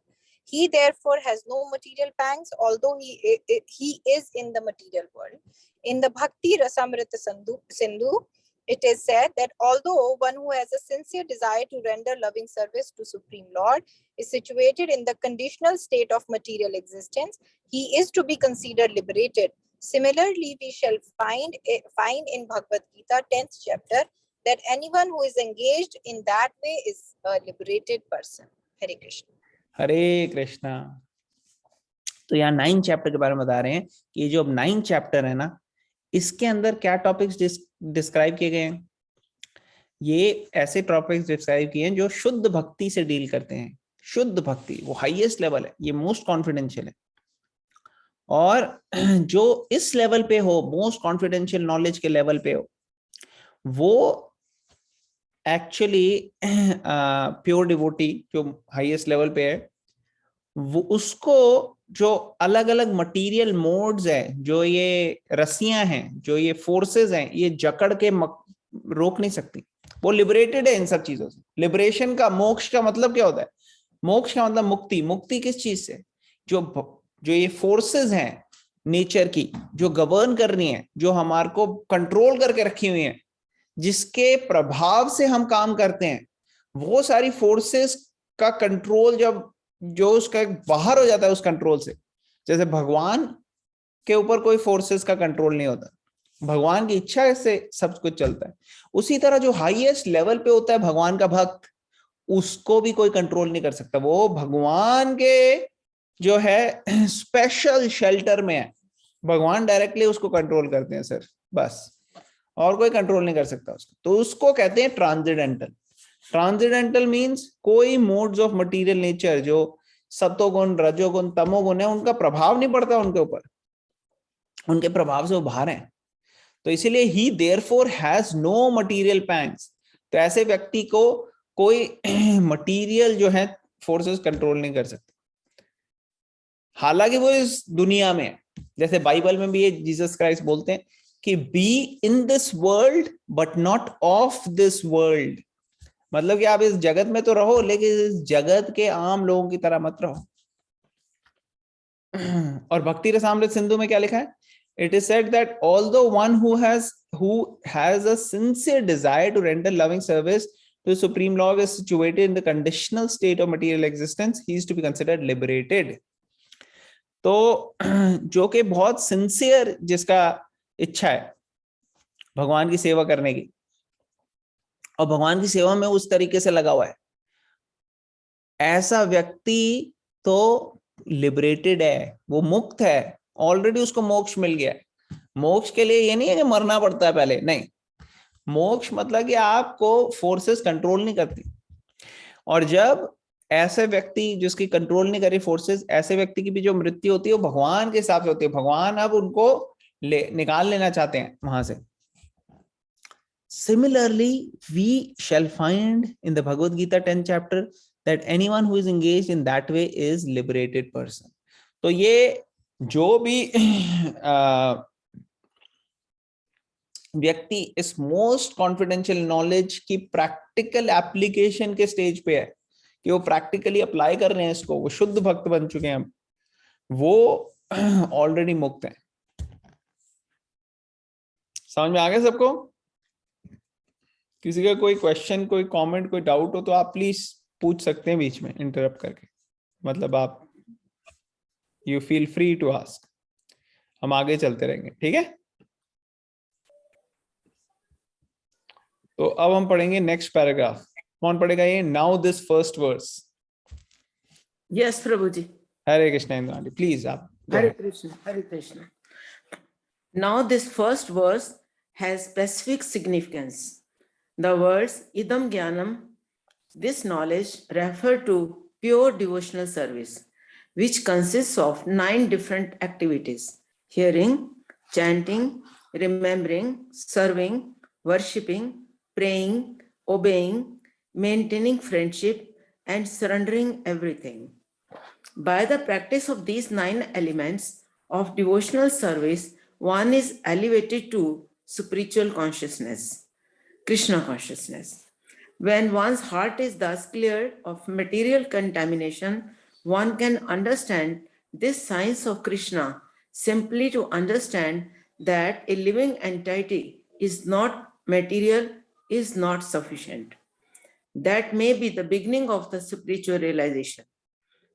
He therefore has no material pangs, although he is in the material world. In the Bhakti Rasamrita Sindhu, it is said that although one who has a sincere desire to render loving service to Supreme Lord is situated in the conditional state of material existence, he is to be considered liberated. Similarly, we shall find in Bhagavad Gita 10th chapter that anyone who is engaged in that way is a liberated person. Hare Krishna. हरे कृष्णा। तो यहाँ 9th chapter के बारे में बता रहे हैं कि ये जो अब 9th चैप्टर है ना, इसके अंदर क्या टॉपिक्स डिस्क्राइब किए गए हैं? ये ऐसे टॉपिक्स डिस्क्राइब किए हैं जो शुद्ध भक्ति से डील करते हैं। शुद्ध भक्ति वो हाईएस्ट लेवल है, ये मोस्ट कॉन्फिडेंशियल है। और जो इस लेवल पे हो, मोस्ट कॉन्फिडेंशियल नॉलेज के लेवल पे हो, वो एक्चुअली प्योर डिवोटी जो हाईएस्ट लेवल पे है, वो उसको जो अलग अलग मटेरियल मोड्स है, जो ये रस्सियां हैं, जो ये फोर्सेस हैं, ये जकड़ के रोक नहीं सकती। वो लिबरेटेड है इन सब चीजों से। लिबरेशन का, मोक्ष का मतलब क्या होता है? मोक्ष का मतलब मुक्ति। मुक्ति किस चीज से? जो ये फोर्सेस हैं नेचर की, जो गवर्न कर रही हैं, जो हमारे को कंट्रोल करके रखी हुई हैं, जिसके प्रभाव से हम काम करते हैं, वो सारी फोर्सेस का कंट्रोल जब जो उसका बाहर हो जाता है उस कंट्रोल से, जैसे भगवान के ऊपर कोई फोर्सेस का कंट्रोल नहीं होता, भगवान की इच्छा से सब कुछ चलता है, उसी तरह जो हाईएस्ट लेवल पे होता है भगवान का भक्त, उसको भी कोई कंट्रोल नहीं कर सकता। वो भगवान के जो है स्पेशल शेल्टर में है, भगवान डायरेक्टली उसको कंट्रोल करते हैं सर, बस, और कोई कंट्रोल नहीं कर सकता उसको। तो उसको कहते हैं ट्रांसेंडेंटल। ट्रांसेंडेंटल मींस कोई मोड्स ऑफ मटेरियल नेचर जो सतोगुण, रजोगुण, तमोगुण है, उनका प्रभाव नहीं पड़ता उनके ऊपर, उनके प्रभाव से वो बाहर हैं। तो इसीलिए ही therefore has no material pangs. तो ऐसे व्यक्ति को कोई मटेरियल जो है फोर्सेस कंट्रोल नहीं कर सकते, हालांकि वो इस दुनिया में है। जैसे बाइबल में भी ये जीसस क्राइस्ट बोलते हैं कि be in this world but not of this world. मतलब कि आप इस जगत में तो रहो, लेकिन इस जगत के आम लोगों की तरह मत रहो। और भक्ति रसामृत सिंधु में क्या लिखा है? It is said that although one who has a sincere desire to render loving service to the Supreme Lord is situated in the conditional state of material existence, he is to be considered liberated. तो जो कि बहुत sincere, जिसका इच्छा है भगवान की सेवा करने की, और भगवान की सेवा में उस तरीके से लगा हुआ है, ऐसा व्यक्ति तो लिबरेटेड है, वो मुक्त है, ऑलरेडी उसको मोक्ष मिल गया है। मोक्ष के लिए ये नहीं है कि मरना पड़ता है पहले, नहीं। मोक्ष मतलब कि आपको फोर्सेस कंट्रोल नहीं करती। और जब ऐसे व्यक्ति जिसकी कंट्रोल नहीं करी फोर्सेस, ऐसे व्यक्ति की भी जो मृत्यु होती है वो भगवान के हिसाब से होती है। भगवान अब उनको निकाल लेना चाहते हैं वहां से। Similarly, we shall find in the Bhagavad Gita 10th chapter that anyone who is engaged in that way is liberated person. तो ये जो भी व्यक्ति इस मोस्ट कॉन्फिडेंशियल नॉलेज की प्रैक्टिकल एप्लीकेशन के स्टेज पे है कि वो प्रैक्टिकली अप्लाई कर रहे हैं इसको, वो शुद्ध भक्त बन चुके हैं, वो ऑलरेडी मुक्त है। समझ में आ गया सबको? किसी का कोई क्वेश्चन, कोई कमेंट, कोई डाउट हो तो आप प्लीज पूछ सकते हैं बीच में इंटरप्ट करके, मतलब आप you feel free to ask, हम आगे चलते रहेंगे, ठीक है? तो अब हम पढ़ेंगे नेक्स्ट पैराग्राफ। कौन पढ़ेगा ये? Now this first verse. Yes प्रभु जी। हरे कृष्ण इंद्राणी, प्लीज आप। Hare Krishna, Hare Krishna. Now this first verse has specific significance. The words idam jnanam, this knowledge, refer to pure devotional service, which consists of 9 different activities: hearing, chanting, remembering, serving, worshipping, praying, obeying, maintaining friendship, and surrendering everything. By the practice of these 9 elements of devotional service, one is elevated to spiritual consciousness, Krishna consciousness. When one's heart is thus cleared of material contamination, one can understand this science of Krishna simply to understand that a living entity is not material, is not sufficient. That may be the beginning of the spiritual realization.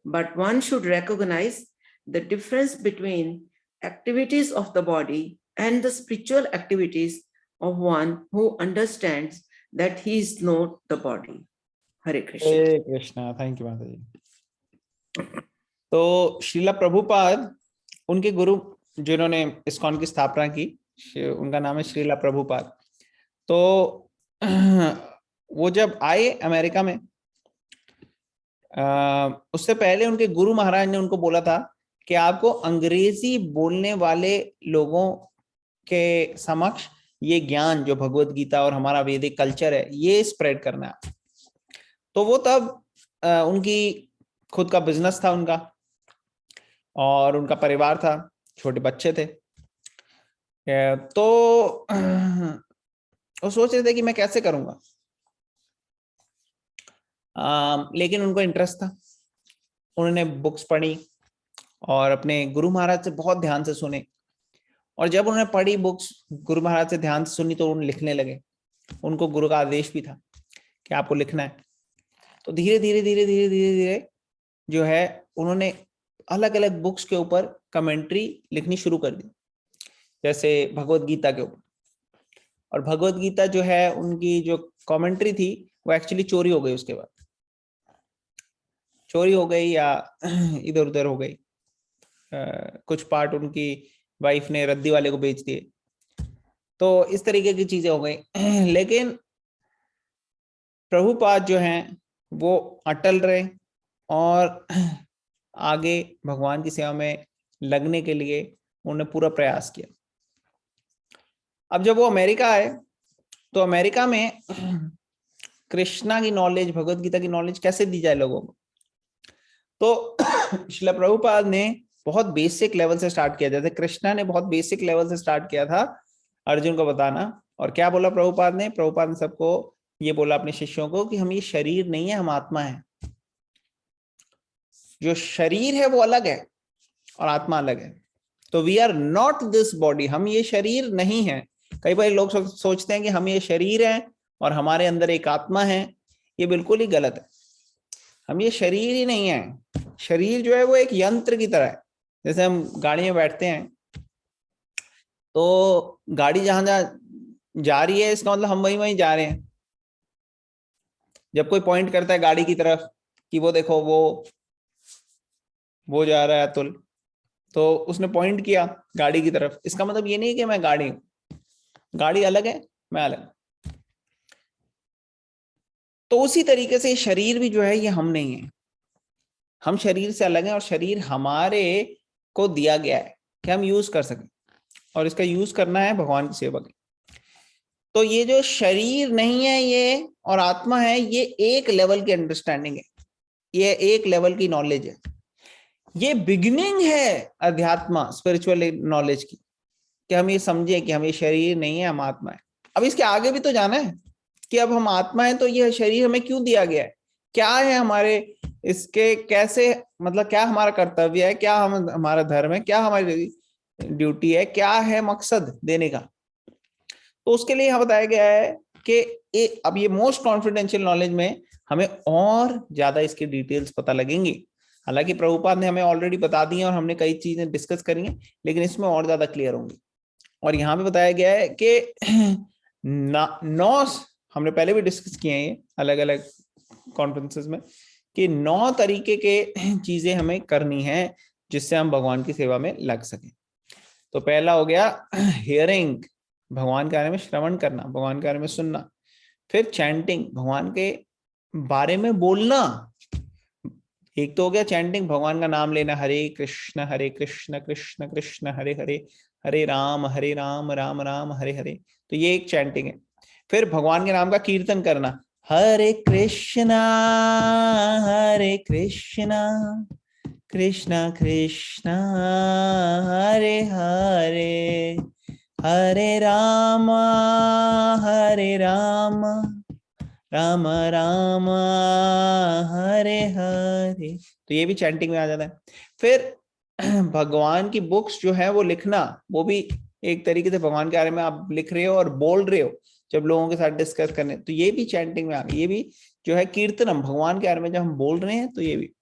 But one should recognize the difference between activities of the body and the spiritual activities of one who understands that he is not the body. Hare Krishna. Hare Krishna, thank you माता जी। तो श्रीला प्रभुपाद, उनके गुरु जिन्होंने ISKCON की स्थापना की, उनका नाम है श्रीला प्रभुपाद। तो वो जब आए अमेरिका में, उससे पहले उनके गुरु महाराज ने उनको बोला था कि आपको अंग्रेजी बोलने वाले लोगों के समक्ष ये ज्ञान जो भगवत गीता और हमारा वैदिक कल्चर है ये स्प्रेड करना है। तो वो तब उनकी खुद का बिजनेस था उनका, और उनका परिवार था, छोटे बच्चे थे। तो वो सोच रहे थे कि मैं कैसे करूंगा, लेकिन उनको इंटरेस्ट था। उन्होंने बुक्स पढ़ी और अपने गुरु महाराज से बहुत ध्यान से सुने, और जब उन्होंने पढ़ी बुक्स, गुरु महाराज से ध्यान से सुनी, तो उन्होंने लिखने लगे। उनको गुरु का आदेश भी था कि आपको लिखना है। तो धीरे धीरे धीरे धीरे धीरे धीरे जो है उन्होंने अलग अलग बुक्स के ऊपर कमेंट्री लिखनी शुरू कर दी, जैसे भगवत गीता के ऊपर। और भगवत गीता जो है उनकी जो कमेंट्री थी वो एक्चुअली चोरी हो गई, उसके बाद चोरी हो गई या इधर उधर हो गई। कुछ पार्ट उनकी वाइफ ने रद्दी वाले को बेच दिए, तो इस तरीके की चीजें हो गई। लेकिन प्रभुपाद जो हैं वो अटल रहे और आगे भगवान की सेवा में लगने के लिए उन्होंने पूरा प्रयास किया। अब जब वो अमेरिका आए तो अमेरिका में कृष्णा की नॉलेज, भगवत गीता की नॉलेज कैसे दी जाए लोगों को, तो श्रील प्रभुपाद ने बहुत बेसिक लेवल से स्टार्ट किया। जैसे कृष्णा ने बहुत बेसिक लेवल से स्टार्ट किया था अर्जुन को बताना। और क्या बोला प्रभुपाद ने? प्रभुपाद ने सबको ये बोला, अपने शिष्यों को, कि हम ये शरीर नहीं है, हम आत्मा है। जो शरीर है वो अलग है और आत्मा अलग है। तो we are not this body, हम ये शरीर नहीं है। कई बार लोग सोचते हैं कि हम ये शरीर हैं और हमारे अंदर एक आत्मा है। ये बिल्कुल ही गलत है। हम ये शरीर ही नहीं है। शरीर जो है वो एक यंत्र की तरह है। जैसे हम गाड़ी में बैठते हैं तो गाड़ी जहां जहां जा रही है, इसका मतलब हम वहीं वहीं जा रहे हैं। जब कोई पॉइंट करता है गाड़ी की तरफ कि वो देखो वो जा रहा है अतुल, तो उसने पॉइंट किया गाड़ी की तरफ, इसका मतलब ये नहीं कि मैं गाड़ी हूं। गाड़ी अलग है, मैं अलग। तो उसी तरीके से शरीर भी जो है ये हम नहीं है, हम शरीर से अलग हैं। और शरीर हमारे को दिया गया है कि हम यूज कर सकें। और इसका यूज करना है भगवान की सेवा के। तो ये जो शरीर नहीं है ये और आत्मा है, ये एक लेवल की अंडरस्टैंडिंग है, ये एक लेवल की नॉलेज है, ये बिगिनिंग है अध्यात्म स्पिरिचुअल नॉलेज की, कि हम ये समझे कि हम ये शरीर नहीं है, हम आत्मा है। अब इसके आगे भी तो जाना है कि अब हम आत्मा है तो यह शरीर हमें क्यों दिया गया है, क्या है हमारे इसके, कैसे, मतलब क्या हमारा कर्तव्य है, क्या हम हमारा धर्म है, क्या हमारी ड्यूटी है, क्या है मकसद देने का। तो उसके लिए यहाँ बताया गया है कि अब ये मोस्ट कॉन्फिडेंशियल नॉलेज में हमें और ज्यादा इसकी डिटेल्स पता लगेंगी। हालांकि प्रभुपाद ने हमें ऑलरेडी बता दी है और हमने कई चीजें डिस्कस करी हैं, लेकिन इसमें और ज्यादा क्लियर होंगी। और यहाँ पे बताया गया है कि 9, हमने पहले भी डिस्कस किए हैं ये अलग अलग कॉन्फ्रेंसेस में, कि 9 तरीके के चीजें हमें करनी है जिससे हम भगवान की सेवा में लग सके। तो पहला हो गया हियरिंग, भगवान के बारे में श्रवण करना, भगवान के बारे में सुनना। फिर चैंटिंग, भगवान के बारे में बोलना। एक तो हो गया चैंटिंग, भगवान का नाम लेना, हरे कृष्ण कृष्ण कृष्ण हरे हरे, हरे राम राम राम हरे हरे। तो ये एक चैंटिंग है। फिर भगवान के नाम का कीर्तन करना, हरे कृष्णा कृष्ण कृष्ण हरे हरे, हरे राम राम राम हरे हरे। तो ये भी चैंटिंग में आ जाता है। फिर भगवान की बुक्स जो है वो लिखना, वो भी एक तरीके से भगवान के बारे में आप लिख रहे हो और बोल रहे हो जब लोगों के साथ डिस्कस करने, तो ये भी चैंटिंग में आ गई। ये भी जो है कीर्तनम, भगवान के बारे में जब हम बोल रहे हैं तो ये भी।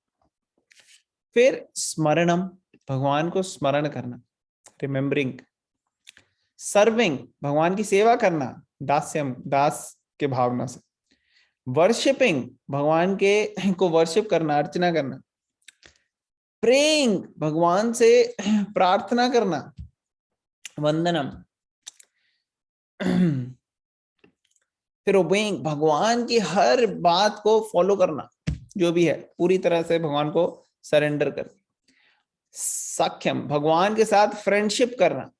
फिर स्मरणम, भगवान को स्मरण करना, रिमेम्बरिंग। सर्विंग, भगवान की सेवा करना, दास्यम, दास के भावना से। वर्शिपिंग, भगवान के को वर्शिप करना, अर्चना करना। प्रेइंग, भगवान से प्रार्थना करना, वंदनम। फिर ओबेइंग, भगवान की हर बात को फॉलो करना, जो भी है पूरी तरह से भगवान को सरेंडर कर। साख्यम, भगवान के साथ फ्रेंडशिप करना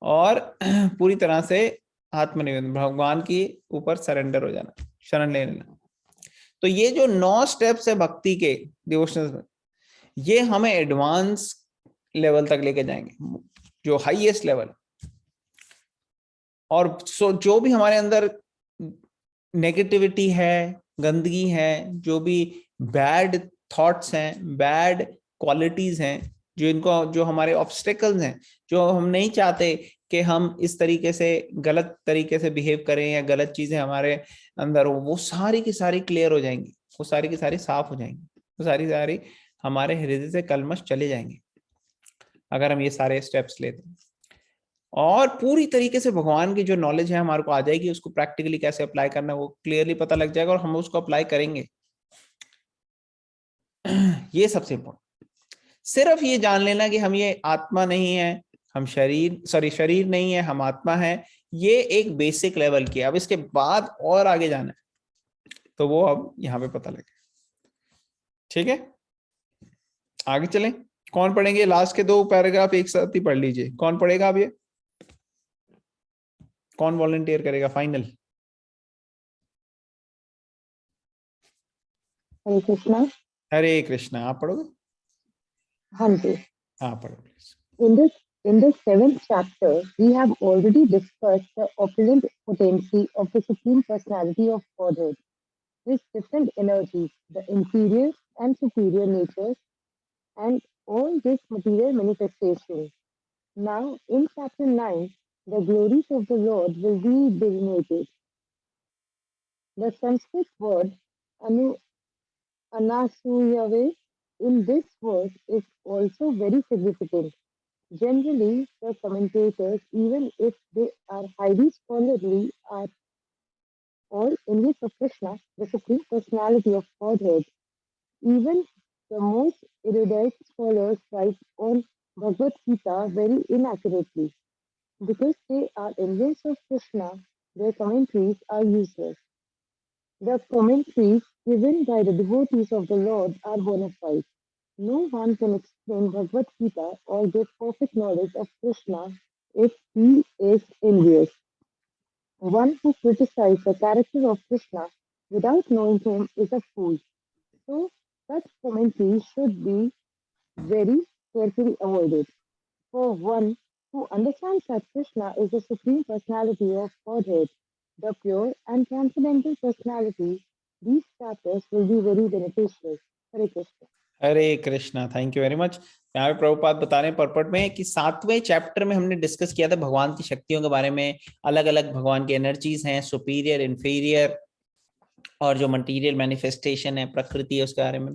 और पूरी तरह से आत्मनिवेदन, भगवान के ऊपर सरेंडर हो जाना, शरण ले लेना। तो ये जो 9 स्टेप्स है भक्ति के, डिवोशनल में, ये हमें एडवांस लेवल तक लेके जाएंगे, जो हाईएस्ट लेवल। और जो भी हमारे अंदर नेगेटिविटी है, गंदगी है, जो भी बैड थॉट्स हैं, बैड क्वालिटीज हैं, जो हमारे ऑब्स्टेकल्स हैं, जो हम नहीं चाहते कि हम इस तरीके से गलत तरीके से बिहेव करें या गलत चीजें हमारे अंदर हो, वो सारी की सारी क्लियर हो जाएंगी, वो सारी की सारी साफ हो जाएंगी, वो सारी सारी हमारे हृदय से कलमश चले जाएंगे अगर हम ये सारे स्टेप्स लेते हैं। और पूरी तरीके से भगवान की जो नॉलेज है हमारे को आ जाएगी, उसको प्रैक्टिकली कैसे अप्लाई करना है वो क्लियरली पता लग जाएगा और हम उसको अप्लाई करेंगे। ये सबसे इम्पोर्टेंट। सिर्फ ये जान लेना कि हम ये आत्मा नहीं है, हम शरीर नहीं है, हम आत्मा है, ये एक बेसिक लेवल की है। अब इसके बाद और आगे जाना है तो वो अब यहाँ पे पता लगे। ठीक है, आगे चलें। कौन पढ़ेंगे? लास्ट के 2 पैराग्राफ एक साथ ही पढ़ लीजिए। कौन पढ़ेगा अब ये? कौन वॉलंटियर करेगा फाइनल? हरे कृष्णा। हरे कृष्णा। आप पढ़ोगे? हाँ जी। हाँ पढ़ो please. In the 7th chapter, we have already discussed the opulent potency of the Supreme Personality of Godhead, his different energies, the inferior and superior natures, and all this material manifestation. Now, in chapter 9, the glories of the Lord will be delineated. The Sanskrit word anasuyave in this verse is also very significant. Generally, the commentators, even if they are highly scholarly, are all envious of Krishna, the Supreme Personality of Godhead. Even the most erudite scholars write on Bhagavad Gita very inaccurately. Because they are envious of Krishna, their commentaries are useless. The commentaries given by the devotees of the Lord are bona fide. No one can explain Bhagavad Gita or give perfect knowledge of Krishna if he is envious. One who criticizes the character of Krishna without knowing him is a fool. So, such commentary should be very carefully avoided. For one who understands that Krishna is the Supreme Personality of Godhead, the pure and transcendental personality, these chapters will be very beneficial. Hare Krishna. Hare Krishna, thank you very much. यहाँ पे प्रभुपाद बता रहे हैं पर्पट में कि 7वें chapter में हमने discuss किया था भगवान की शक्तियों के बारे में, अलग अलग भगवान की एनर्जीज हैं, सुपीरियर, इंफीरियर, और जो मटेरियल मैनिफेस्टेशन है, प्रकृति है, उसके बारे में।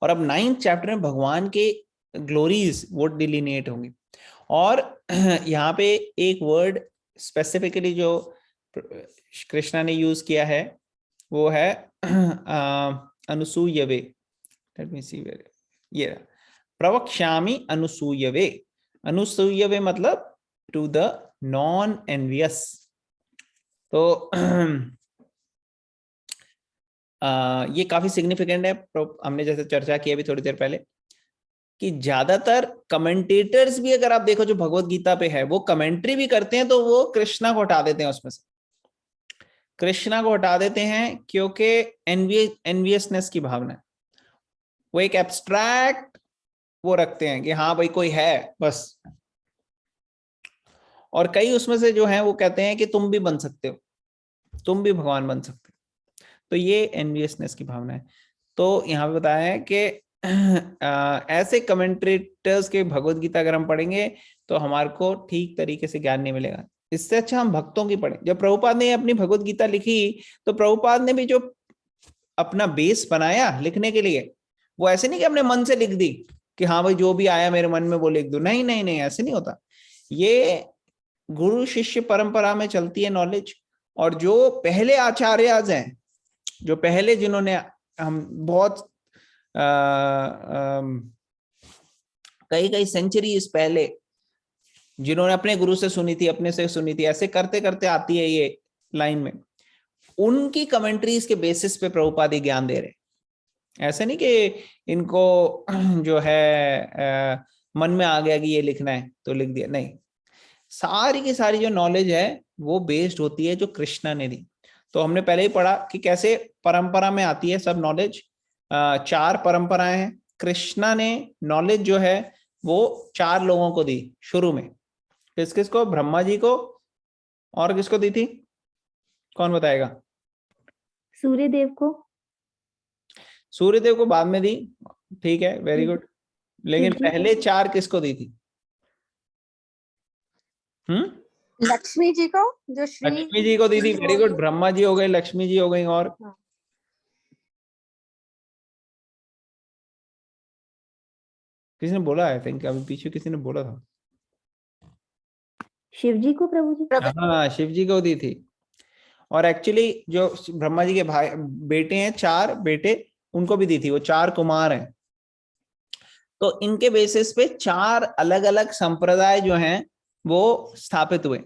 और अब 9th चैप्टर में भगवान के ग्लोरीज वो डिलिनेट होंगे। और यहाँ पे एक वर्ड स्पेसिफिकली जो कृष्णा ने यूज किया है वो है अनुसूयवे। लेट मी सी वेयर, ये प्रवक्ष्यामि अनुसूयवे। अनुसूयवे मतलब टू द नॉन एनवियस। तो ये काफी सिग्निफिकेंट है। हमने जैसे चर्चा की अभी थोड़ी देर पहले कि ज्यादातर कमेंटेटर्स भी अगर आप देखो जो भगवत गीता पे है, वो कमेंट्री भी करते हैं तो वो कृष्णा को हटा देते हैं उसमें से, कृष्णा को हटा देते हैं क्योंकि एनवियसनेस की भावना है। वो एक एब्स्ट्रैक्ट वो रखते हैं कि हाँ भाई कोई है बस। और कई उसमें से जो है वो कहते हैं कि तुम भी बन सकते हो, तुम भी भगवान बन सकते हो। तो ये एनवियसनेस की भावना है। तो यहाँ पे बताया है कि ऐसे कमेंट्रेटर्स के भगवत गीता अगर हम पढ़ेंगे तो हमारे को ठीक तरीके से ज्ञान नहीं मिलेगा। इससे अच्छा हम भक्तों की पढ़ें। जब प्रभुपाद ने अपनी भगवत गीता लिखी तो प्रभुपाद ने भी जो अपना बेस बनाया लिखने के लिए, वो ऐसे नहीं कि अपने मन से लिख दी कि हाँ भाई जो भी आया मेरे मन में वो लिख दो। नहीं नहीं नहीं, ऐसे नहीं होता। ये गुरु शिष्य परंपरा में चलती है नॉलेज। और जो पहले आचार्यज हैं, जो पहले जिन्होंने हम बहुत कई कई सेंचुरीज पहले जिन्होंने अपने गुरु से सुनी थी, अपने से सुनी थी, ऐसे करते करते आती है ये लाइन में, उनकी कमेंट्रीज के बेसिस पे प्रभुपाद ये ज्ञान दे रहे। ऐसे नहीं कि इनको जो है मन में आ गया कि ये लिखना है तो लिख दिया, नहीं। सारी की सारी जो नॉलेज है वो बेस्ड होती है जो कृष्णा ने दी। तो हमने पहले ही पढ़ा कि कैसे परंपरा में आती है सब नॉलेज। 4 परंपराएं हैं। कृष्णा ने नॉलेज जो है वो 4 लोगों को दी शुरू में। किस किस को? ब्रह्मा जी को, और किसको दी थी? कौन बताएगा? सूर्यदेव को। सूर्यदेव को बाद में दी, ठीक है, वेरी गुड। लेकिन शिव जी। पहले 4 किसको दी थी? लक्ष्मी जी को, जो श्री लक्ष्मी जी को दी थी, वेरी गुड। ब्रह्मा जी हो गए, लक्ष्मी जी हो गई, और किसी ने बोला, आई थिंक अभी पीछे किसी ने बोला था। शिव जी को प्रभु जी। हाँ, शिव जी को दी थी। और एक्चुअली जो ब्रह्मा जी के भाई बेटे हैं, 4 बेटे, उनको भी दी थी। वो 4 कुमार हैं। तो इनके बेसिस पे 4 अलग अलग संप्रदाय जो हैं वो स्थापित हुए।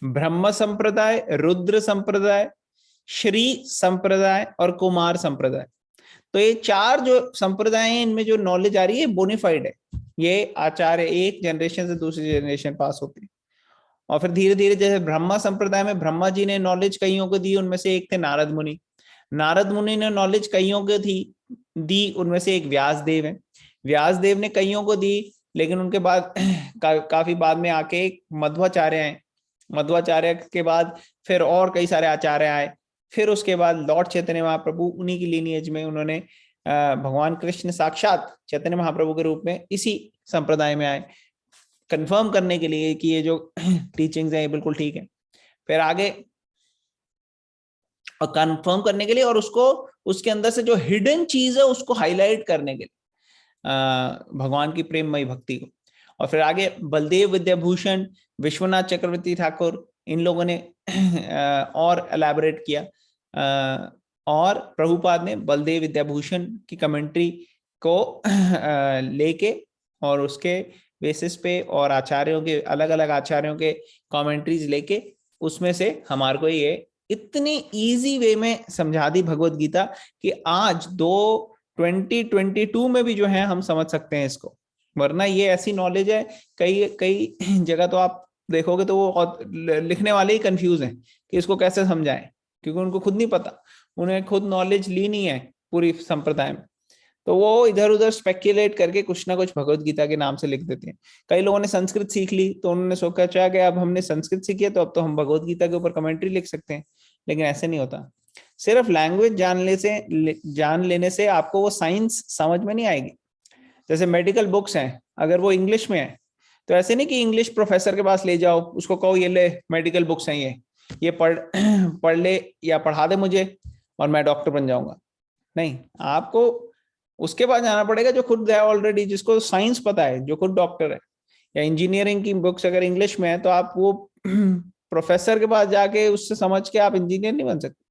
ब्रह्म संप्रदाय, रुद्र संप्रदाय, श्री संप्रदाय और कुमार संप्रदाय। तो ये 4 जो संप्रदाय हैं, इनमें जो नॉलेज आ रही है बोनीफाइड है। ये आचार्य एक जनरेशन से दूसरी जनरेशन पास होती है। और फिर धीरे धीरे जैसे ब्रह्मा संप्रदाय में ब्रह्मा जी ने नॉलेज कईयों को दी, उनमें से एक थे नारद मुनि। नारद मुनि ने नॉलेज कईयों को दी, उनमें से एक व्यास देव है। व्यास देव ने कईयों को दी, लेकिन उनके बाद काफी बाद में आके एक मध्वाचार्य आए। मध्वाचार्य के बाद फिर और कई सारे आचार्य आए। फिर उसके बाद लॉर्ड चैतन्य महाप्रभु, उन्हीं की लीनिएज में उन्होंने भगवान कृष्ण साक्षात चैतन्य महाप्रभु के रूप में इसी संप्रदाय में आए, कंफर्म करने के लिए कि ये जो टीचिंग्स हैं ये बिल्कुल ठीक है। फिर आगे और कंफर्म करने के लिए, और उसको उसके अंदर से जो हिडन चीज है उसको हाईलाइट करने के लिए भगवान की प्रेममयी भक्ति को। और फिर आगे बलदेव विद्याभूषण, विश्वनाथ चक्रवर्ती ठाकुर, इन लोगों ने और एलैबोरेट किया। और प्रभुपाद ने बलदेव विद्याभूषण की कमेंट्री को लेके और उसके बेसिस पे और आचार्यों के, अलग अलग आचार्यों के कमेंट्रीज लेके, उसमें से हमारे को ये इतनी इजी वे में समझा दी भगवत गीता कि आज 2022 में भी जो है हम समझ सकते हैं इसको। वरना ये ऐसी नॉलेज है, कई कई जगह तो आप देखोगे तो वो लिखने वाले ही कंफ्यूज हैं कि इसको कैसे समझाएं, क्योंकि उनको खुद नहीं पता, उन्हें खुद नॉलेज ली नहीं है पूरी संप्रदाय में, तो वो इधर उधर स्पेक्युलेट करके कुछ ना कुछ भगवत गीता के नाम से लिख देते हैं। कई लोगों ने संस्कृत सीख ली तो उन्होंने सोचा कि अब हमने संस्कृत सीखी है तो अब तो हम भगवत गीता के ऊपर कमेंट्री लिख सकते हैं, लेकिन ऐसे नहीं होता। सिर्फ लैंग्वेज जान लेने से आपको वो साइंस समझ में नहीं आएगी। जैसे मेडिकल बुक्स हैं, अगर वो इंग्लिश में है तो ऐसे नहीं कि इंग्लिश प्रोफेसर के पास ले जाओ, उसको कहो ये ले मेडिकल बुक्स हैं, ये पढ़ ले या पढ़ा दे मुझे और मैं डॉक्टर बन जाऊंगा। नहीं, आपको उसके पास जाना पड़ेगा जो खुद है ऑलरेडी, जिसको साइंस पता है, जो खुद डॉक्टर है। या इंजीनियरिंग की बुक्स अगर इंग्लिश में है तो आप वो प्रोफेसर के पास जाके उससे समझ के आप इंजीनियर नहीं बन सकते,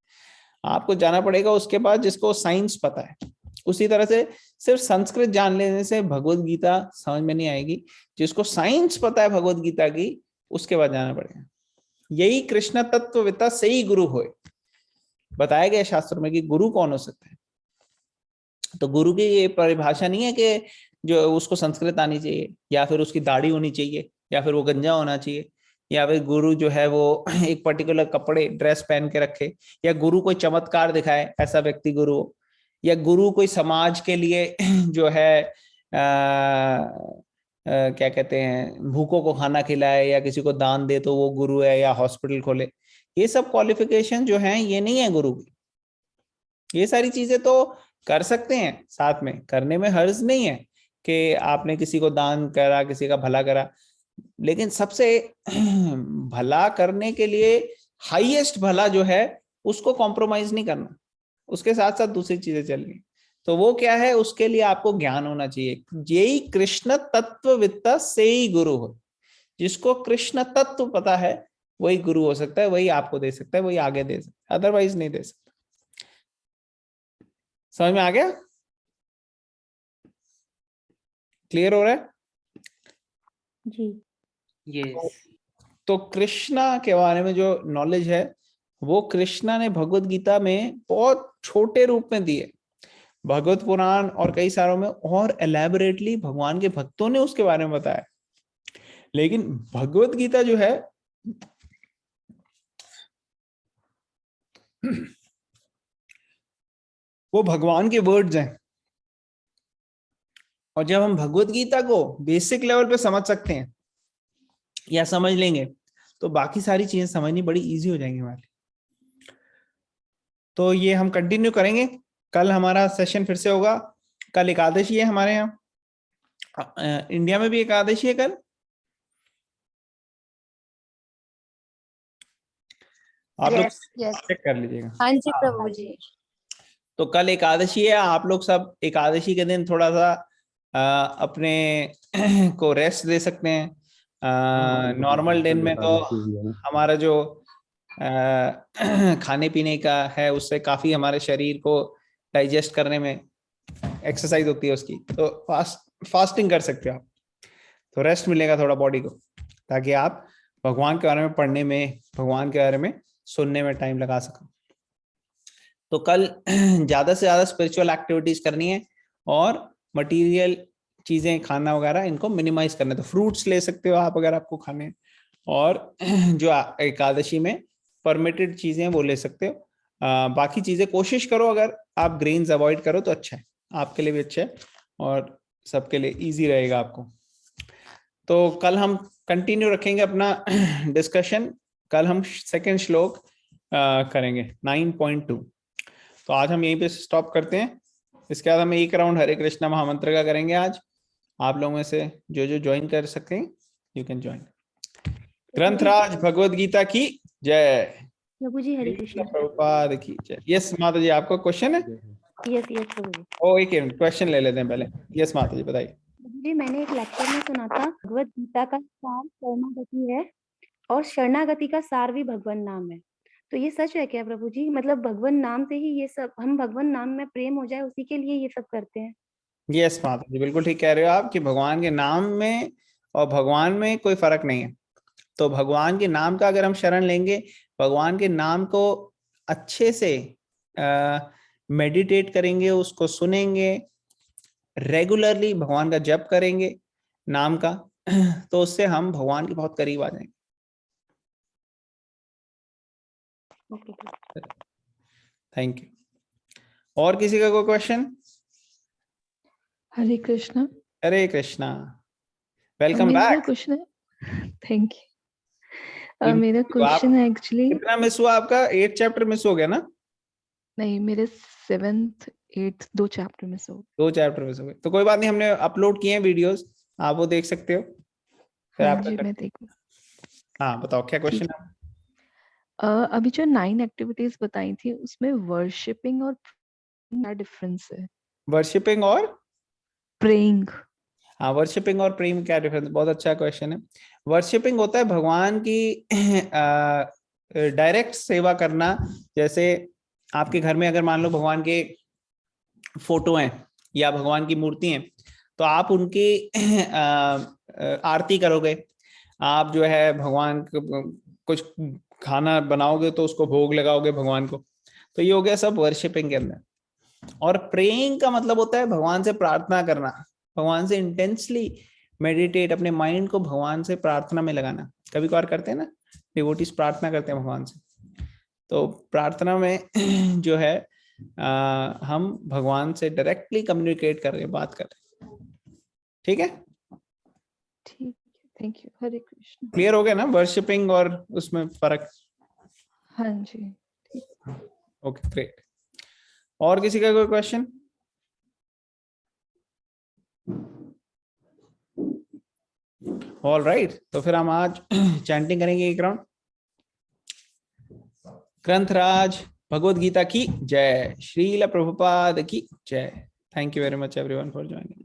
आपको जाना पड़ेगा उसके पास जिसको साइंस पता है। उसी तरह से सिर्फ संस्कृत जान लेने से भगवत गीता समझ में नहीं आएगी, जिसको साइंस पता है भगवत गीता की उसके बाद जाना पड़ेगा। यही कृष्ण तत्ववेत्ता से ही गुरु होए, बताया गया शास्त्र में कि गुरु कौन हो सकता है। तो गुरु की ये परिभाषा नहीं है कि जो उसको संस्कृत आनी चाहिए, या फिर उसकी दाढ़ी होनी चाहिए, या फिर वो गंजा होना चाहिए, या फिर गुरु जो है वो एक पर्टिकुलर कपड़े ड्रेस पहन के रखे, या गुरु कोई चमत्कार दिखाए ऐसा व्यक्ति गुरु हो, या गुरु कोई समाज के लिए जो है क्या कहते हैं भूखों को खाना खिलाए या किसी को दान दे तो वो गुरु है, या हॉस्पिटल खोले। ये सब क्वालिफिकेशन जो है ये नहीं है गुरु की। ये सारी चीजें तो कर सकते हैं, साथ में करने में हर्ज नहीं है कि आपने किसी को दान करा, किसी का भला करा, लेकिन सबसे भला करने के लिए हाईएस्ट भला जो है उसको कॉम्प्रोमाइज नहीं करना, उसके साथ साथ दूसरी चीजें चलनी। तो वो क्या है, उसके लिए आपको ज्ञान होना चाहिए। यही कृष्ण तत्ववेत्ता से ही गुरु हो, जिसको कृष्ण तत्व पता है वही गुरु हो सकता है, वही आपको दे सकता है, वही आगे दे सकता है, अदरवाइज नहीं दे सकता। समझ में आ गया? क्लियर हो रहा है? जी। Yes. तो कृष्णा के बारे में जो नॉलेज है वो कृष्णा ने भगवत गीता में बहुत छोटे रूप में दी है। भगवत पुराण और कई सारों में और एलैबोरेटली भगवान के भक्तों ने उसके बारे में बताया, लेकिन भगवत गीता जो है वो भगवान के वर्ड्स हैं, और जब हम भगवत गीता को बेसिक लेवल पे समझ सकते हैं या समझ लेंगे तो बाकी सारी चीजें समझनी बड़ी इजी हो जाएंगी हमारे लिए। तो ये हम कंटिन्यू करेंगे, कल हमारा सेशन फिर से होगा। कल एकादशी है हमारे यहाँ, इंडिया में भी एकादशी है कल, आप लोग चेक कर लीजिएगा। हाँ जी प्रभु जी। तो कल एकादशी है, आप लोग सब एकादशी के दिन थोड़ा सा अपने को रेस्ट दे सकते हैं। नॉर्मल दिन में तो हमारा जो खाने पीने का है उससे काफी हमारे शरीर को डाइजेस्ट करने में एक्सरसाइज होती है उसकी, तो फास्टिंग कर सकते हो आप, तो रेस्ट मिलेगा थोड़ा बॉडी को, ताकि आप भगवान के बारे में पढ़ने में, भगवान के बारे में सुनने में टाइम लगा सको। तो कल ज्यादा से ज्यादा स्पिरिचुअल एक्टिविटीज करनी है और मटेरियल चीजें खाना वगैरह इनको मिनिमाइज करना है। तो फ्रूट्स ले सकते हो आप अगर आपको खाने, और जो एकादशी में परमिटेड चीजें वो ले सकते हो। बाकी चीजें कोशिश करो, अगर आप ग्रेन्स अवॉइड करो तो अच्छा है, आपके लिए भी अच्छा है और सबके लिए इजी रहेगा आपको। तो कल हम कंटिन्यू रखेंगे अपना डिस्कशन, कल हम सेकंड श्लोक करेंगे 9.2। तो आज हम यहीं पे स्टॉप करते हैं, इसके बाद हम एक राउंड हरे कृष्णा महामंत्र का करेंगे आज। आप लोगों में से जो ज्वाइन कर सकते हैं you can join. ग्रंथराज Bhagavad Gita की जय। प्रभु जी हरे कृष्ण। प्रभुपाद की जय। यस माता जी, आपका क्वेश्चन है? यस यस प्रभु जी। ओ एक मिनट, क्वेश्चन ले लेते हैं पहले। यस माता जी बताइए। प्रभु जी मैंने एक लेक्चर में सुना था भगवत गीता का सार शरणागति है और शरणागति का सार भी भगवान नाम है, तो ये सच है क्या प्रभु जी? मतलब भगवान नाम से ही ये सब, हम भगवान नाम में प्रेम हो जाए उसी के लिए ये सब करते हैं? यस माता जी बिल्कुल ठीक कह रहे हो आप कि भगवान के नाम में और भगवान में कोई फर्क नहीं है। तो भगवान के नाम का अगर हम शरण लेंगे, भगवान के नाम को अच्छे से मेडिटेट करेंगे, उसको सुनेंगे, रेगुलरली भगवान का जप करेंगे, नाम का तो उससे हम भगवान के बहुत करीब आ जाएंगे। ओके। Thank you. और किसी का कोई क्वेश्चन? हरे कृष्णा। हरे कृष्णा, वेलकम मेरा बैक। क्वेश्चन है, थैंक यू। मेरा क्वेश्चन है एक्चुअली, कितना मिस हुआ आपका? 8 चैप्टर मिस हो गया ना? नहीं मेरे 7th 8th 2 चैप्टर मिस हो गए। 2 चैप्टर मिस हो गए तो कोई बात नहीं, हमने अपलोड किए हैं वीडियोस, आप वो देख सकते हो। फिर हाँ आप जी मैं देखूँ। हाँ बताओ क्या क्वेश्चन ठीक है? अभी जो 9 एक्टिविटीज बताई थी उसमें वर्शिपिंग और क्या डिफरेंस है? वर्शिपिंग और प्रेइंग। हाँ, वर्शिपिंग और प्रेम में क्या डिफरेंस? बहुत अच्छा क्वेश्चन है। वर्शिपिंग होता है भगवान की डायरेक्ट सेवा करना। जैसे आपके घर में अगर मान लो भगवान के फोटो हैं या भगवान की मूर्ति हैं, तो आप उनकी आरती करोगे, आप जो है भगवान को कुछ खाना बनाओगे तो उसको भोग लगाओगे भगवान को, तो ये हो गया सब वर्शिपिंग के अंदर। और प्रेइंग का मतलब होता है भगवान से प्रार्थना करना, भगवान से इंटेंसली मेडिटेट, अपने माइंड को भगवान से प्रार्थना में लगाना। कभी कभार करते हैं ना डिवोटीज, प्रार्थना करते हैं भगवान से, तो प्रार्थना में जो है हम भगवान से डायरेक्टली कम्युनिकेट कर रहे हैं, बात कर रहे हैं। ठीक है, ठीक है, thank you. Hare Krishna. Clear हो गया ना वर्शिपिंग और उसमें फर्क? हाँ जी। Okay great. और किसी का कोई क्वेश्चन? ऑल राइट, तो फिर हम आज चैंटिंग करेंगे एक राउंड। ग्रंथराज भगवद गीता की जय, श्रील प्रभुपाद की जय। Thank you very much everyone for joining.